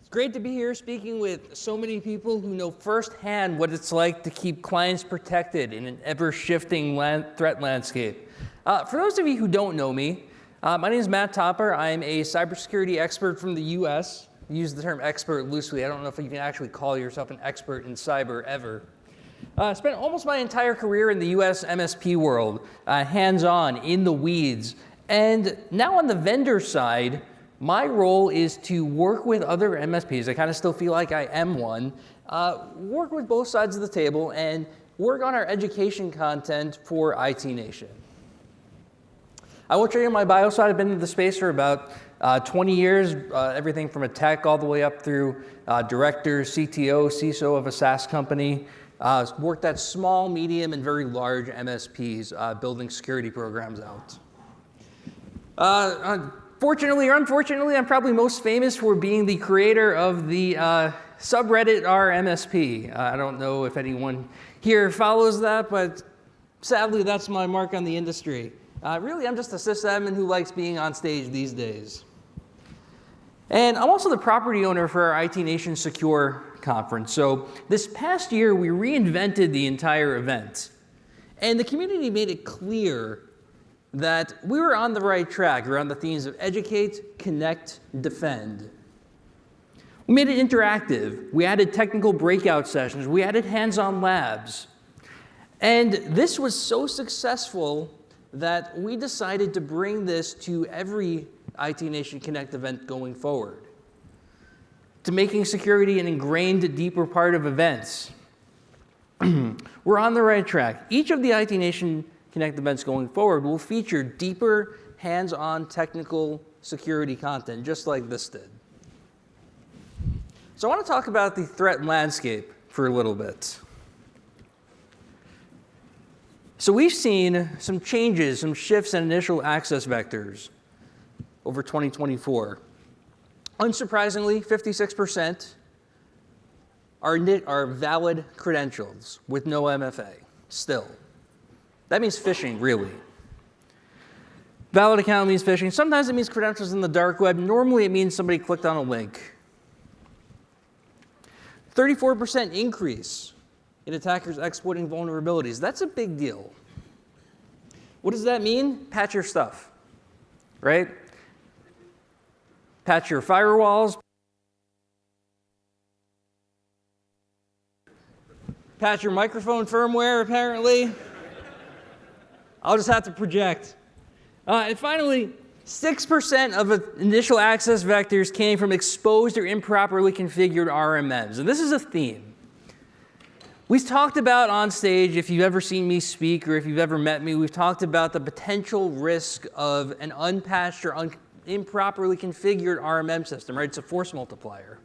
It's great to be here speaking with so many people who know firsthand what it's like to keep clients protected in an ever-shifting threat landscape. For those of you who don't know me, my name is Matt Topper. I'm a cybersecurity expert from the US. I use the term expert loosely. I don't know if you can actually call yourself an expert in cyber ever. I spent almost my entire career in the US MSP world, hands-on, in the weeds. And now on the vendor side, my role is to work with other MSPs. I kind of still feel like I am one. Work with both sides of the table and work on our education content for IT Nation. I won't show you my bio side. I've been in the space for about 20 years, everything from a tech all the way up through director, CTO, CISO of a SaaS company. Worked at small, medium, and very large MSPs, building security programs out. Fortunately or unfortunately, I'm probably most famous for being the creator of the subreddit r/MSP. I don't know if anyone here follows that, but sadly, that's my mark on the industry. Really, I'm just a sysadmin who likes being on stage these days. And I'm also the property owner for our IT Nation Secure conference. So this past year, we reinvented the entire event. And the community made it clear that we were on the right track around the themes of educate, connect, defend. We made it interactive. We added technical breakout sessions. We added hands-on labs. And this was so successful that we decided to bring this to every IT Nation Connect event going forward, to making security an ingrained, deeper part of events. We're on the right track. Each of the IT Nation Connect events going forward will feature deeper, hands-on technical security content, just like this did. So I want to talk about the threat landscape for a little bit. So we've seen some changes, some shifts in initial access vectors over 2024. Unsurprisingly, 56% are valid credentials with no MFA, still. That means phishing, really. Valid account means phishing. Sometimes it means credentials in the dark web. Normally it means somebody clicked on a link. 34% increase in attackers exploiting vulnerabilities. That's a big deal. What does that mean? Patch your stuff, right? Patch your firewalls. Patch your microphone firmware, apparently. I'll just have to project. And finally, 6% of initial access vectors came from exposed or improperly configured RMMs. And this is a theme. We've talked about on stage, if you've ever seen me speak or if you've ever met me, we've talked about the potential risk of an unpatched or improperly configured RMM system, right? It's a force multiplier.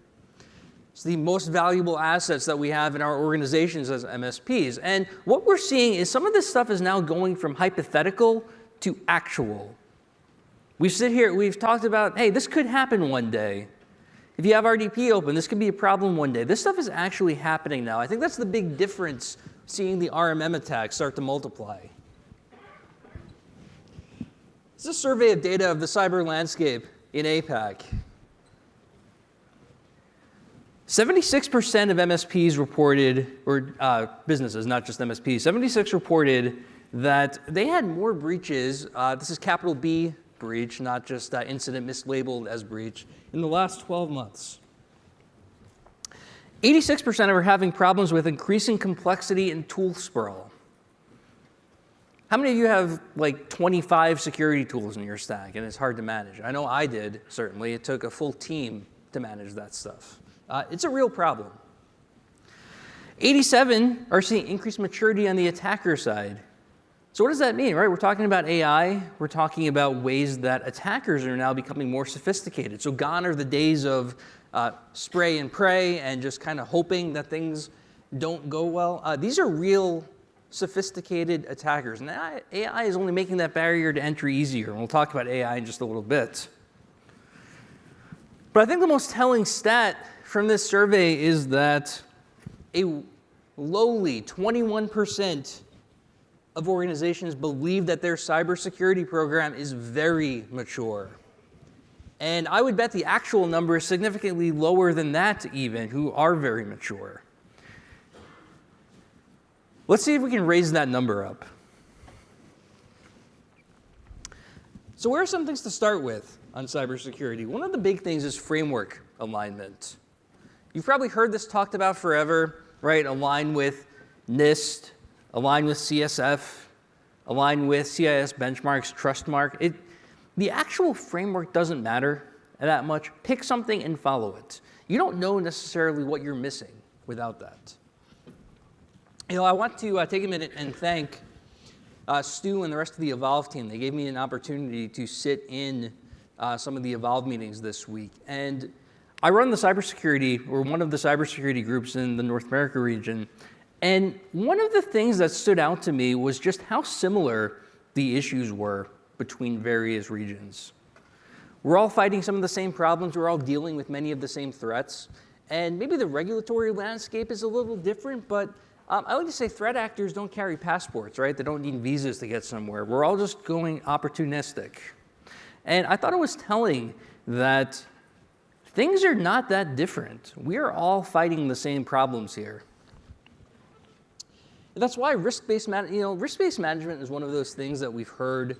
It's the most valuable assets that we have in our organizations as MSPs. And what we're seeing is some of this stuff is now going from hypothetical to actual. We've talked about, hey, this could happen one day. If you have RDP open, this could be a problem one day. This stuff is actually happening now. I think that's the big difference, seeing the RMM attacks start to multiply. This is a survey of data of the cyber landscape in APAC. 76% of MSPs reported, or businesses, not just MSPs, 76 reported that they had more breaches, this is capital B breach, not just incident mislabeled as breach, in the last 12 months. 86% are having problems with increasing complexity and tool sprawl. How many of you have like 25 security tools in your stack and it's hard to manage? I know I did, certainly. It took a full team to manage that stuff. It's a real problem. 87 are seeing increased maturity on the attacker side. So what does that mean, right? We're talking about AI. We're talking about ways that attackers are now becoming more sophisticated. So gone are the days of spray and pray and just kind of hoping that things don't go well. These are real sophisticated attackers. And AI is only making that barrier to entry easier. And we'll talk about AI in just a little bit. But I think the most telling stat from this survey is that a lowly 21% of organizations believe that their cybersecurity program is very mature. And I would bet the actual number is significantly lower than that even, who are very mature. Let's see if we can raise that number up. So where are some things to start with on cybersecurity? One of the big things is framework alignment. You've probably heard this talked about forever, right? Align with NIST, align with CSF, align with CIS benchmarks, Trustmark. The actual framework doesn't matter that much. Pick something and follow it. You don't know necessarily what you're missing without that. I want to take a minute and thank Stu and the rest of the Evolve team. They gave me an opportunity to sit in some of the Evolve meetings this week. And I run the cybersecurity, or one of the cybersecurity groups in the North America region. And one of the things that stood out to me was just how similar the issues were between various regions. We're all fighting some of the same problems. We're all dealing with many of the same threats. And maybe the regulatory landscape is a little different, but I like to say threat actors don't carry passports, right? They don't need visas to get somewhere. We're all just going opportunistic. And I thought it was telling that things are not that different. We are all fighting the same problems here. And that's why risk-based management is one of those things that we've heard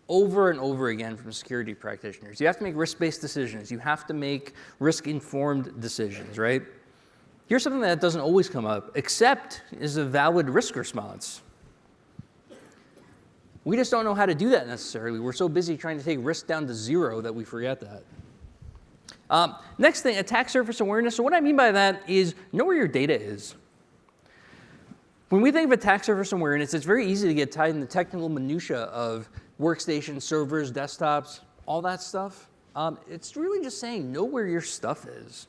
over and over again from security practitioners. You have to make risk-based decisions. You have to make risk-informed decisions, right? Here's something that doesn't always come up, except is a valid risk response. We just don't know how to do that necessarily. We're so busy trying to take risk down to zero that we forget that. Next thing, attack surface awareness. So what I mean by that is know where your data is. When we think of attack surface awareness, it's very easy to get tied in the technical minutia of workstations, servers, desktops, all that stuff. It's really just saying know where your stuff is.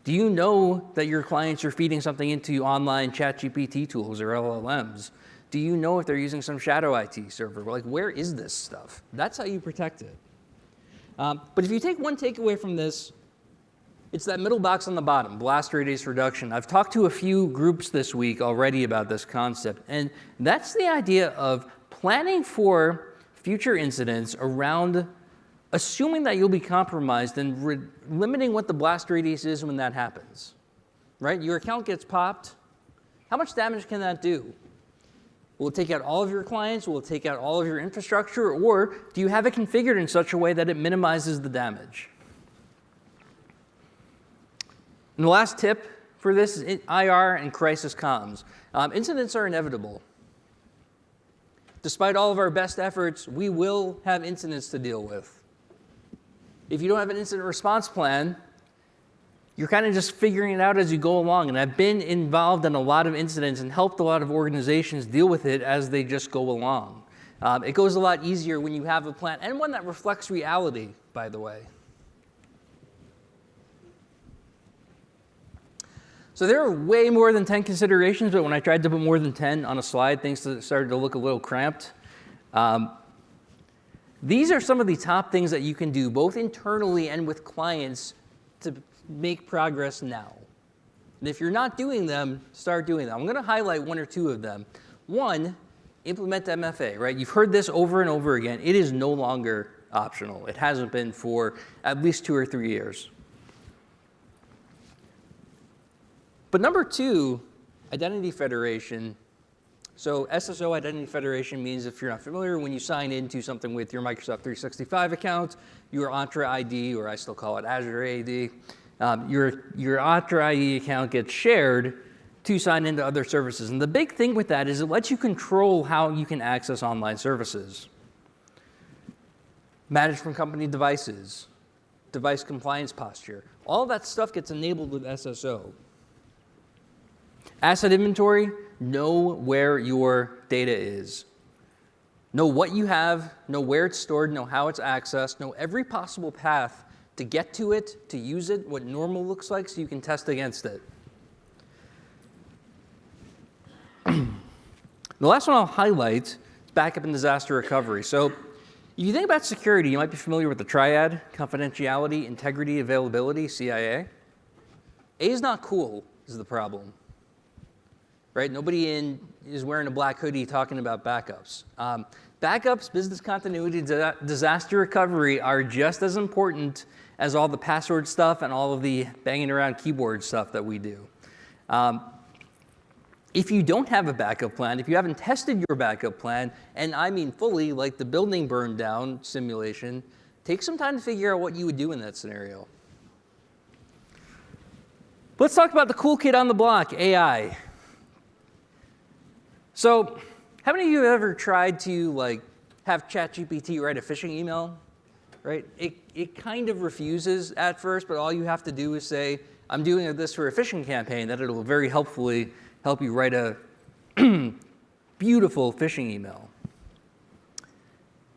Do you know that your clients are feeding something into online ChatGPT tools or LLMs? Do you know if they're using some shadow IT server? Like, where is this stuff? That's how you protect it. But if you take one takeaway from this, it's that middle box on the bottom, blast radius reduction. I've talked to a few groups this week already about this concept, and that's the idea of planning for future incidents around assuming that you'll be compromised and limiting what the blast radius is when that happens, right? Your account gets popped. How much damage can that do? Will it take out all of your clients? Will it take out all of your infrastructure? Or do you have it configured in such a way that it minimizes the damage? And the last tip for this is IR and crisis comms. Incidents are inevitable. Despite all of our best efforts, we will have incidents to deal with. If you don't have an incident response plan, you're kind of just figuring it out as you go along. And I've been involved in a lot of incidents and helped a lot of organizations deal with it as they just go along. It goes a lot easier when you have a plan, and one that reflects reality, by the way. So there are way more than 10 considerations, but when I tried to put more than 10 on a slide, things started to look a little cramped. These are some of the top things that you can do, both internally and with clients, to make progress now. And if you're not doing them, start doing them. I'm going to highlight one or two of them. One, implement MFA, right? You've heard this over and over again. It is no longer optional. It hasn't been for at least 2 or 3 years. But number two, identity federation. So SSO identity federation means, if you're not familiar, when you sign into something with your Microsoft 365 account, your Entra ID, or I still call it Azure AD, your Entra ID account gets shared to sign into other services. And the big thing with that is it lets you control how you can access online services. Manage from company devices, device compliance posture. All that stuff gets enabled with SSO. Asset inventory, know where your data is. Know what you have, know where it's stored, know how it's accessed, know every possible path to get to it, to use it, what normal looks like, so you can test against it. The last one I'll highlight is backup and disaster recovery. So if you think about security, you might be familiar with the triad: confidentiality, integrity, availability, CIA. A is not cool is the problem. Right? Nobody is wearing a black hoodie talking about backups. Backups, business continuity, disaster recovery are just as important as all the password stuff and all of the banging around keyboard stuff that we do. If you don't have a backup plan, if you haven't tested your backup plan, and I mean fully, like the building burned down simulation, take some time to figure out what you would do in that scenario. Let's talk about the cool kid on the block, AI. So, how many of you have ever tried to have ChatGPT write a phishing email? Right? It kind of refuses at first, but all you have to do is say, I'm doing this for a phishing campaign, that it'll very helpfully help you write a Beautiful phishing email.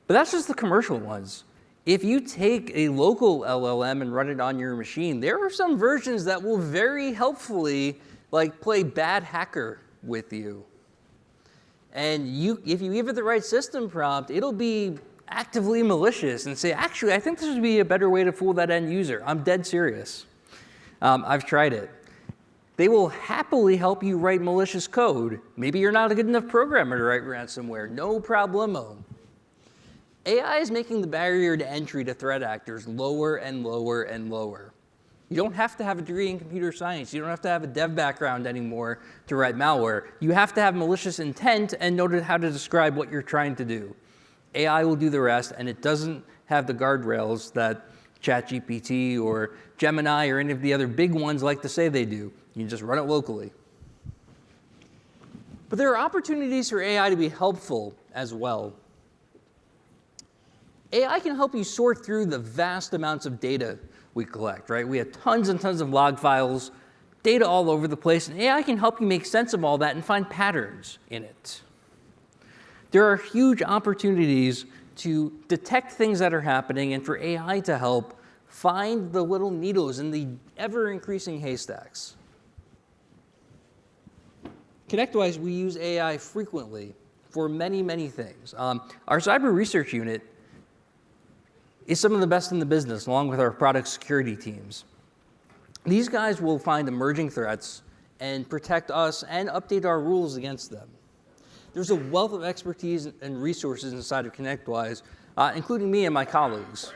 But that's just the commercial ones. If you take a local LLM and run it on your machine, there are some versions that will very helpfully play bad hacker with you. And if you give it the right system prompt, it'll be actively malicious and say, actually, I think this would be a better way to fool that end user. I'm dead serious. I've tried it. They will happily help you write malicious code. Maybe you're not a good enough programmer to write ransomware. No problemo. AI is making the barrier to entry to threat actors lower and lower and lower. You don't have to have a degree in computer science. You don't have to have a dev background anymore to write malware. You have to have malicious intent and know how to describe what you're trying to do. AI will do the rest, and it doesn't have the guardrails that ChatGPT or Gemini or any of the other big ones like to say they do. You can just run it locally. But there are opportunities for AI to be helpful as well. AI can help you sort through the vast amounts of data we collect, right? We have tons and tons of log files, data all over the place, and AI can help you make sense of all that and find patterns in it. There are huge opportunities to detect things that are happening and for AI to help find the little needles in the ever-increasing haystacks. ConnectWise, we use AI frequently for many, many things. Our cyber research unit is some of the best in the business, along with our product security teams. These guys will find emerging threats and protect us and update our rules against them. There's a wealth of expertise and resources inside of ConnectWise, including me and my colleagues.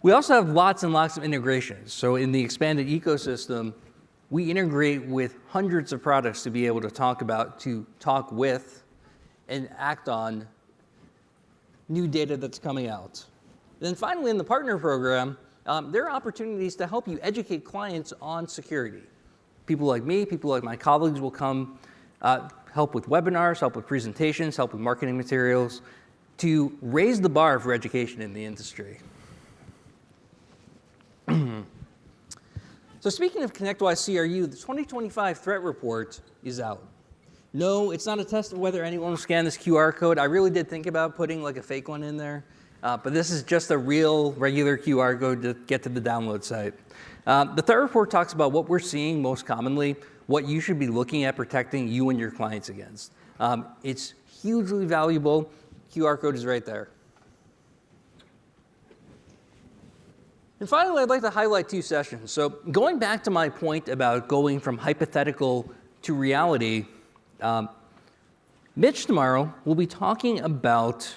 We also have lots and lots of integrations. So in the expanded ecosystem, we integrate with hundreds of products to be able to talk with, and act on new data that's coming out. Then finally, in the partner program, there are opportunities to help you educate clients on security. People like me, people like my colleagues will come help with webinars, help with presentations, help with marketing materials to raise the bar for education in the industry. So speaking of ConnectWise CRU, the 2025 threat report is out. No, it's not a test of whether anyone will scan this QR code. I really did think about putting a fake one in there, but this is just a real, regular QR code to get to the download site. The threat report talks about what we're seeing most commonly, what you should be looking at protecting you and your clients against. It's hugely valuable. QR code is right there. And finally, I'd like to highlight two sessions. So going back to my point about going from hypothetical to reality, Mitch tomorrow will be talking about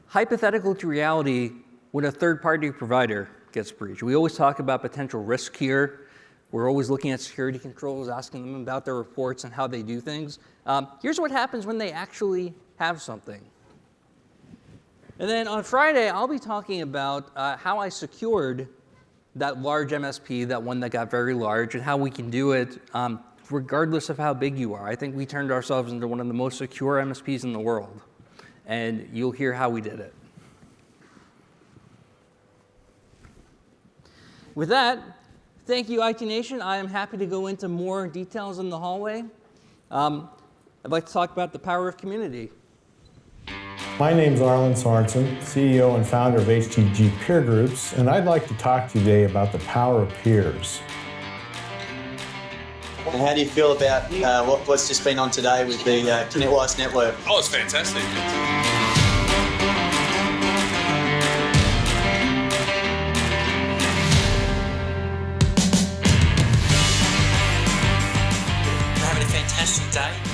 hypothetical to reality when a third-party provider gets breached. We always talk about potential risk here. We're always looking at security controls, asking them about their reports and how they do things. Here's what happens when they actually have something. And then on Friday, I'll be talking about how I secured that large MSP, that one that got very large, and how we can do it regardless of how big you are. I think we turned ourselves into one of the most secure MSPs in the world, and you'll hear how we did it. With that, thank you, IT Nation. I am happy to go into more details in the hallway. I'd like to talk about the power of community. My name is Arlen Sorensen, CEO and founder of HTG Peer Groups, and I'd like to talk to you today about the power of peers. And how do you feel about what's just been on today with the ConnectWise network? Oh, it's fantastic. We're having a fantastic day.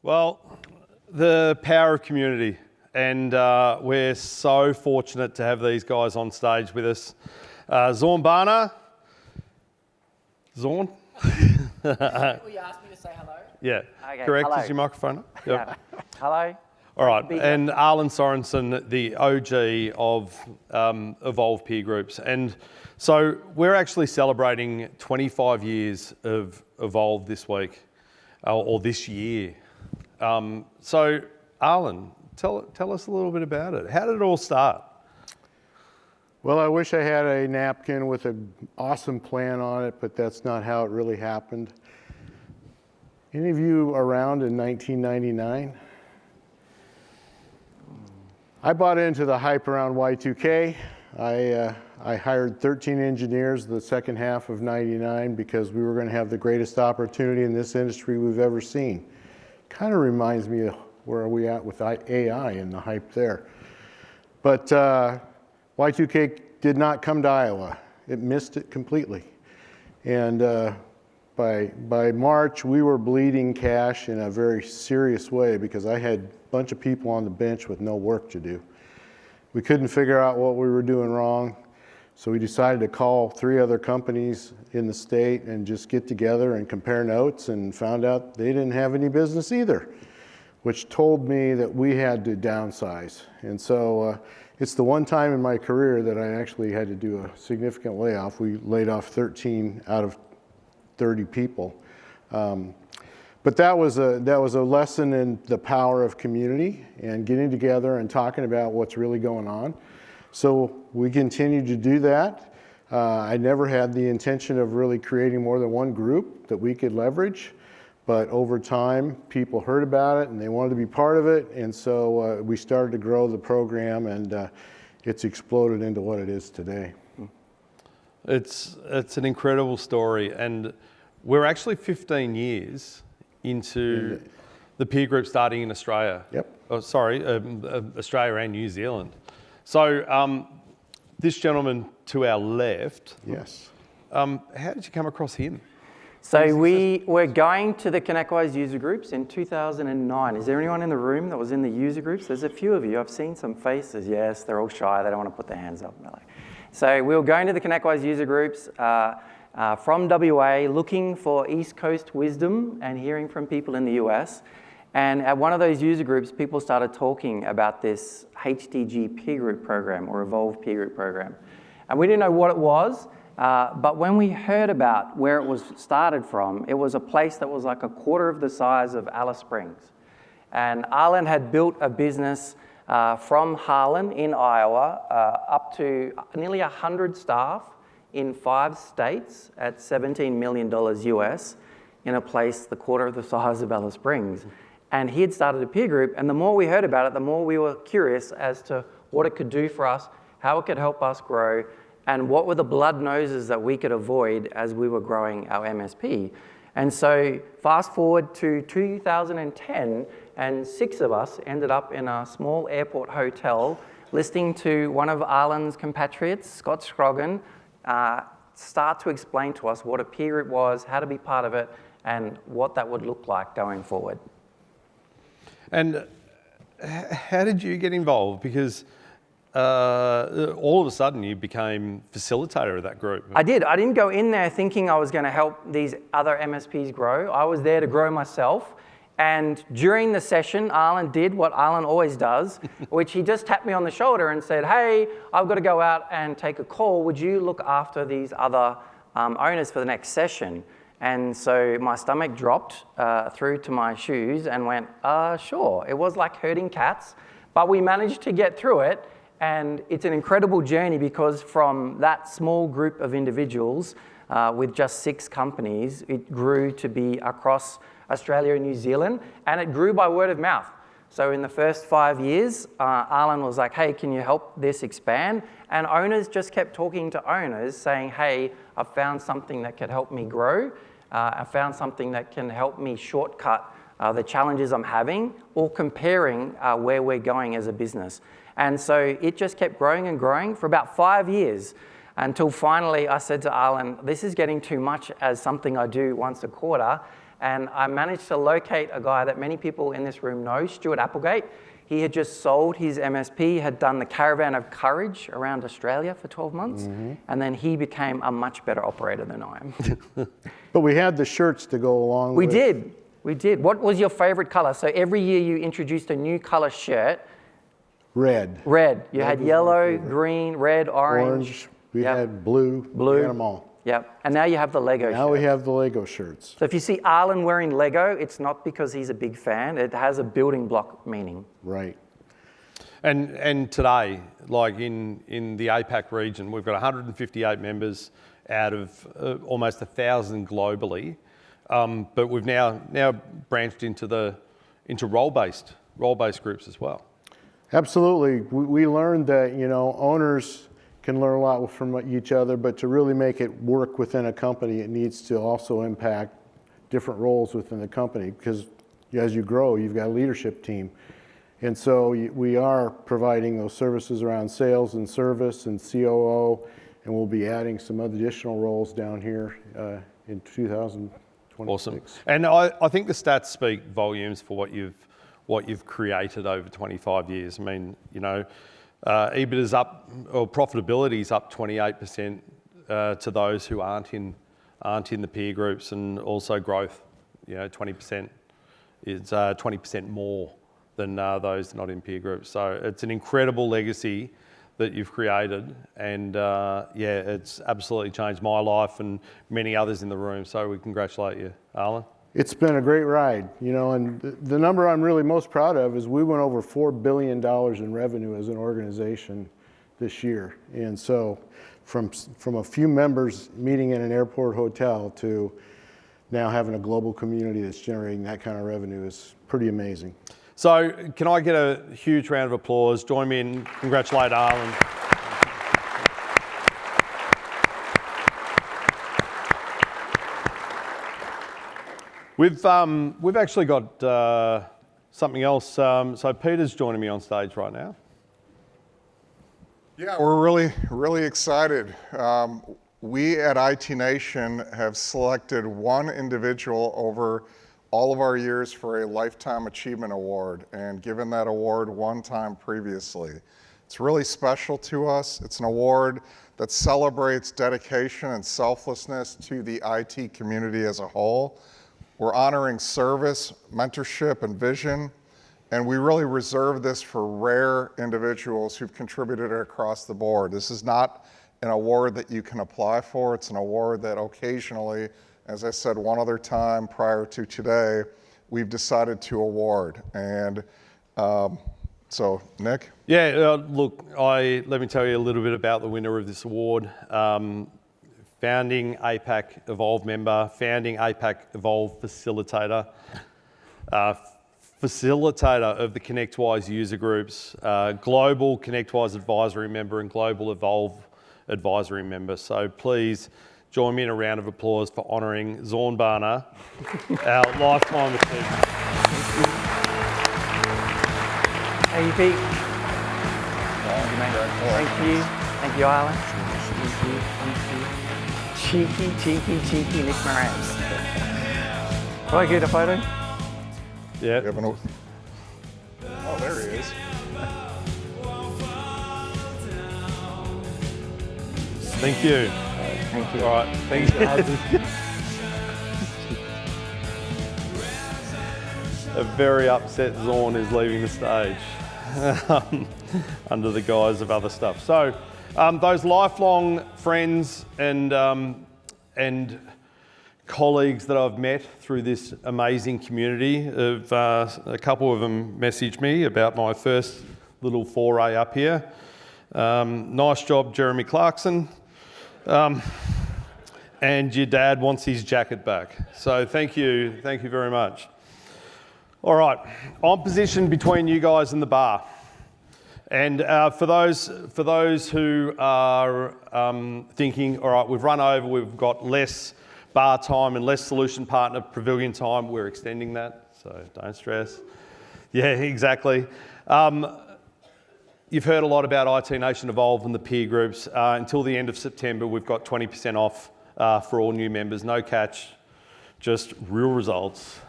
Well, the power of community, and we're so fortunate to have these guys on stage with us. Zorn Barner. Zorn? Will you ask me to say hello? Yeah. Okay, Correct. hello. Is your microphone up? Yep. Hello. All right, and Arlen Sorensen, the OG of Evolve Peer Groups. And so we're actually celebrating 25 years of Evolve this week, or this year. So Arlen, tell us a little bit about it. How did it all start? Well, I wish I had a napkin with an awesome plan on it, but that's not how it really happened. Any of you around in 1999? I bought into the hype around Y2K. I hired 13 engineers the second half of '99 because we were going to have the greatest opportunity in this industry we've ever seen. Kind of reminds me of where are we at with AI and the hype there. But Y2K did not come to Iowa. It missed it completely. And by March, we were bleeding cash in a very serious way because I had a bunch of people on the bench with no work to do. We couldn't figure out what we were doing wrong. So we decided to call 3 other companies in the state and just get together and compare notes, and found out they didn't have any business either, which told me that we had to downsize. And so it's the one time in my career that I actually had to do a significant layoff. We laid off 13 out of 30 people. But that was a lesson in the power of community and getting together and talking about what's really going on. So we continued to do that. I never had the intention of really creating more than one group that we could leverage. But over time, people heard about it and they wanted to be part of it. And so we started to grow the program, and it's exploded into what it is today. It's an incredible story. And we're actually 15 years into the peer group starting in Australia. Yep. Oh, sorry, Australia and New Zealand. So this gentleman to our left. Yes. How did you come across him? So we were going to the ConnectWise user groups in 2009. Is there anyone in the room that was in the user groups? There's a few of you. I've seen some faces. Yes, they're all shy. They don't want to put their hands up. So we were going to the ConnectWise user groups from WA, looking for East Coast wisdom and hearing from people in the US. And at one of those user groups, people started talking about this HDG peer group program, or Evolve peer group program. And we didn't know what it was. But when we heard about where it was started from, it was a place that was like a quarter of the size of Alice Springs. And Arlen had built a business from Harlan in Iowa up to nearly 100 staff in 5 states at $17 million US in a place the quarter of the size of Alice Springs. And he had started a peer group, and the more we heard about it, the more we were curious as to what it could do for us, how it could help us grow, and what were the blood noses that we could avoid as we were growing our MSP. And so fast forward to 2010, and 6 of us ended up in a small airport hotel listening to one of Arlen's compatriots, Scott Scroggin, start to explain to us what a peer group was, how to be part of it, and what that would look like going forward. And how did you get involved? Because all of a sudden you became facilitator of that group. I did. I didn't go in there thinking I was going to help these other MSPs grow. I was there to grow myself. And during the session, Arlen did what Arlen always does, which he just tapped me on the shoulder and said, hey, I've got to go out and take a call. Would you look after these other owners for the next session? And so my stomach dropped through to my shoes and went, sure. It was like herding cats, but we managed to get through it. And it's an incredible journey because from that small group of individuals with just 6 companies, it grew to be across Australia and New Zealand, and it grew by word of mouth. So in the first 5 years, Arlen was like, hey, can you help this expand? And owners just kept talking to owners saying, hey, I've found something that could help me grow. I found something that can help me shortcut the challenges I'm having, or comparing where we're going as a business. And so it just kept growing and growing for about 5 years, until finally I said to Arlen, this is getting too much as something I do once a quarter. And I managed to locate a guy that many people in this room know, Stuart Applegate. He had just sold his MSP, had done the Caravan of Courage around Australia for 12 months, and then he became a much better operator than I am. But we had the shirts to go along with. We did. We did. What was your favorite color? So every year you introduced a new color shirt. Red. Red. You Red had was my yellow, favorite. green, red, orange. Orange. We Yep. had blue. Blue. We had them all. Yep. And now you have the Lego Now we have the Lego shirts. So if you see Arlen wearing Lego, it's not because he's a big fan. It has a building block meaning. Right. And today, like in the APAC region, we've got 158 members out of almost 1,000 globally, but we've now branched into role-based groups as well. Absolutely. We learned that, you know, owners can learn a lot from each other, but to really make it work within a company, it needs to also impact different roles within the company, because as you grow, you've got a leadership team. And so we are providing those services around sales and service and COO, and we'll be adding some additional roles down here in 2026. Awesome. And I think the stats speak volumes for what you've created over 25 years. I mean, you know, EBIT is up, or profitability is up 28% to those who aren't in the peer groups, and also growth, you know, 20% is 20% more than those not in peer groups. So it's an incredible legacy that you've created, and yeah, it's absolutely changed my life and many others in the room. So we congratulate you, Arlen. It's been a great ride, you know, and the number I'm really most proud of is we went over $4 billion in revenue as an organization this year. And so from a few members meeting in an airport hotel to now having a global community that's generating that kind of revenue is pretty amazing. So can I get a huge round of applause? Join me in congratulate Arlen. We've actually got something else. So Peter's joining me on stage right now. Yeah, we're really excited. We at IT Nation have selected one individual over all of our years for a Lifetime Achievement Award, and given that award one time previously. It's really special to us. It's an award that celebrates dedication and selflessness to the IT community as a whole. We're honoring service, mentorship, and vision, and we really reserve this for rare individuals who've contributed across the board. This is not an award that you can apply for. It's an award that occasionally, as I said one other time prior to today, we've decided to award. And so, Nick? Yeah, look, let me tell you a little bit about the winner of this award. Founding APAC Evolve member, founding APAC Evolve facilitator, facilitator of the ConnectWise user groups, global ConnectWise advisory member, and global Evolve advisory member. So please join me in a round of applause for honouring Zorn Barner, our lifetime achievement. Thank you, Pete. Thank you, mate. Thank you. Thank you, Arlen. Thank you. Thank you. Cheeky Nick Moran. Do I get a photo? Yeah. Oh, there he is. Thank you. Thank you. All right. Thanks, guys. A very upset Zorn is leaving the stage under the guise of other stuff. So those lifelong friends and colleagues that I've met through this amazing community, a couple of them messaged me about my first little foray up here. Nice job, Jeremy Clarkson. And your dad wants his jacket back. So thank you very much. All right, I'm positioned between you guys and the bar. And for those who are thinking, all right, we've run over, we've got less bar time and less solution partner pavilion time, we're extending that, so don't stress. Yeah, exactly. You've heard a lot about IT Nation Evolve and the peer groups. Until the end of September, we've got 20% off for all new members. No catch, just real results.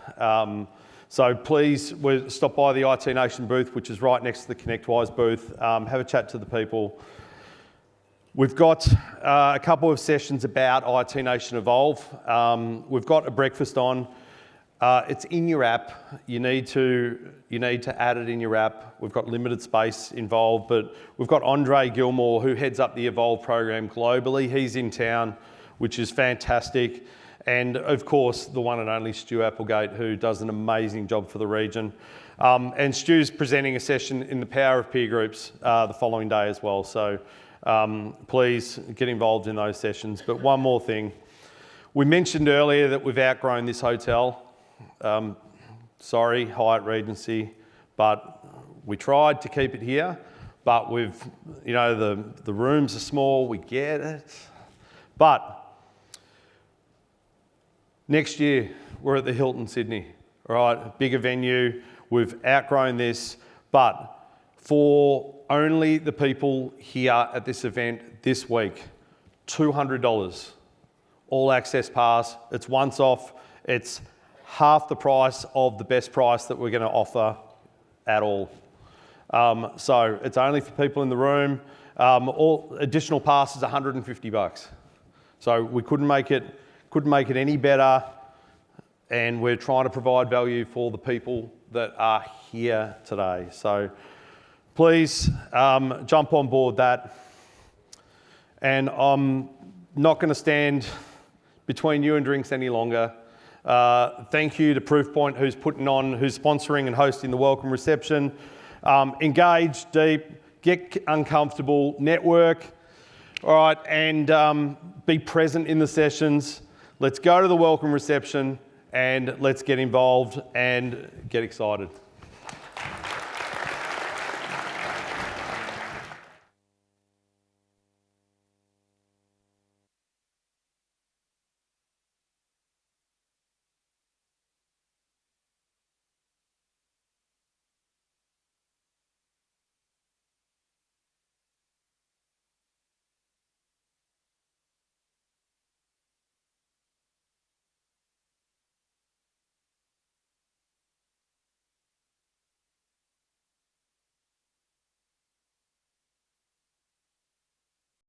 So please stop by the IT Nation booth, which is right next to the ConnectWise booth. Have a chat to the people. We've got a couple of sessions about IT Nation Evolve. We've got a breakfast on. It's in your app. You need to add it in your app. We've got limited space involved, but we've got Andre Gilmore, who heads up the Evolve program globally. He's in town, which is fantastic. And of course, the one and only Stu Applegate, who does an amazing job for the region. And Stu's presenting a session in the power of peer groups the following day as well. So please get involved in those sessions. But one more thing. We mentioned earlier that we've outgrown this hotel. Sorry, Hyatt Regency, but we tried to keep it here, but we've, the rooms are small, we get it. But next year, we're at the Hilton Sydney, all right, bigger venue. We've outgrown this, but for only the people here at this event this week, $200, all access pass. It's once off. It's half the price of the best price that we're going to offer at all. So it's only for people in the room. All additional passes, $150. So we couldn't make it any better, and we're trying to provide value for the people that are here today. So please jump on board that. And I'm not going to stand between you and drinks any longer. Thank you to Proofpoint, who's sponsoring and hosting the welcome reception. Engage deep, get uncomfortable, network, all right, and be present in the sessions. Let's go to the welcome reception and let's get involved and get excited.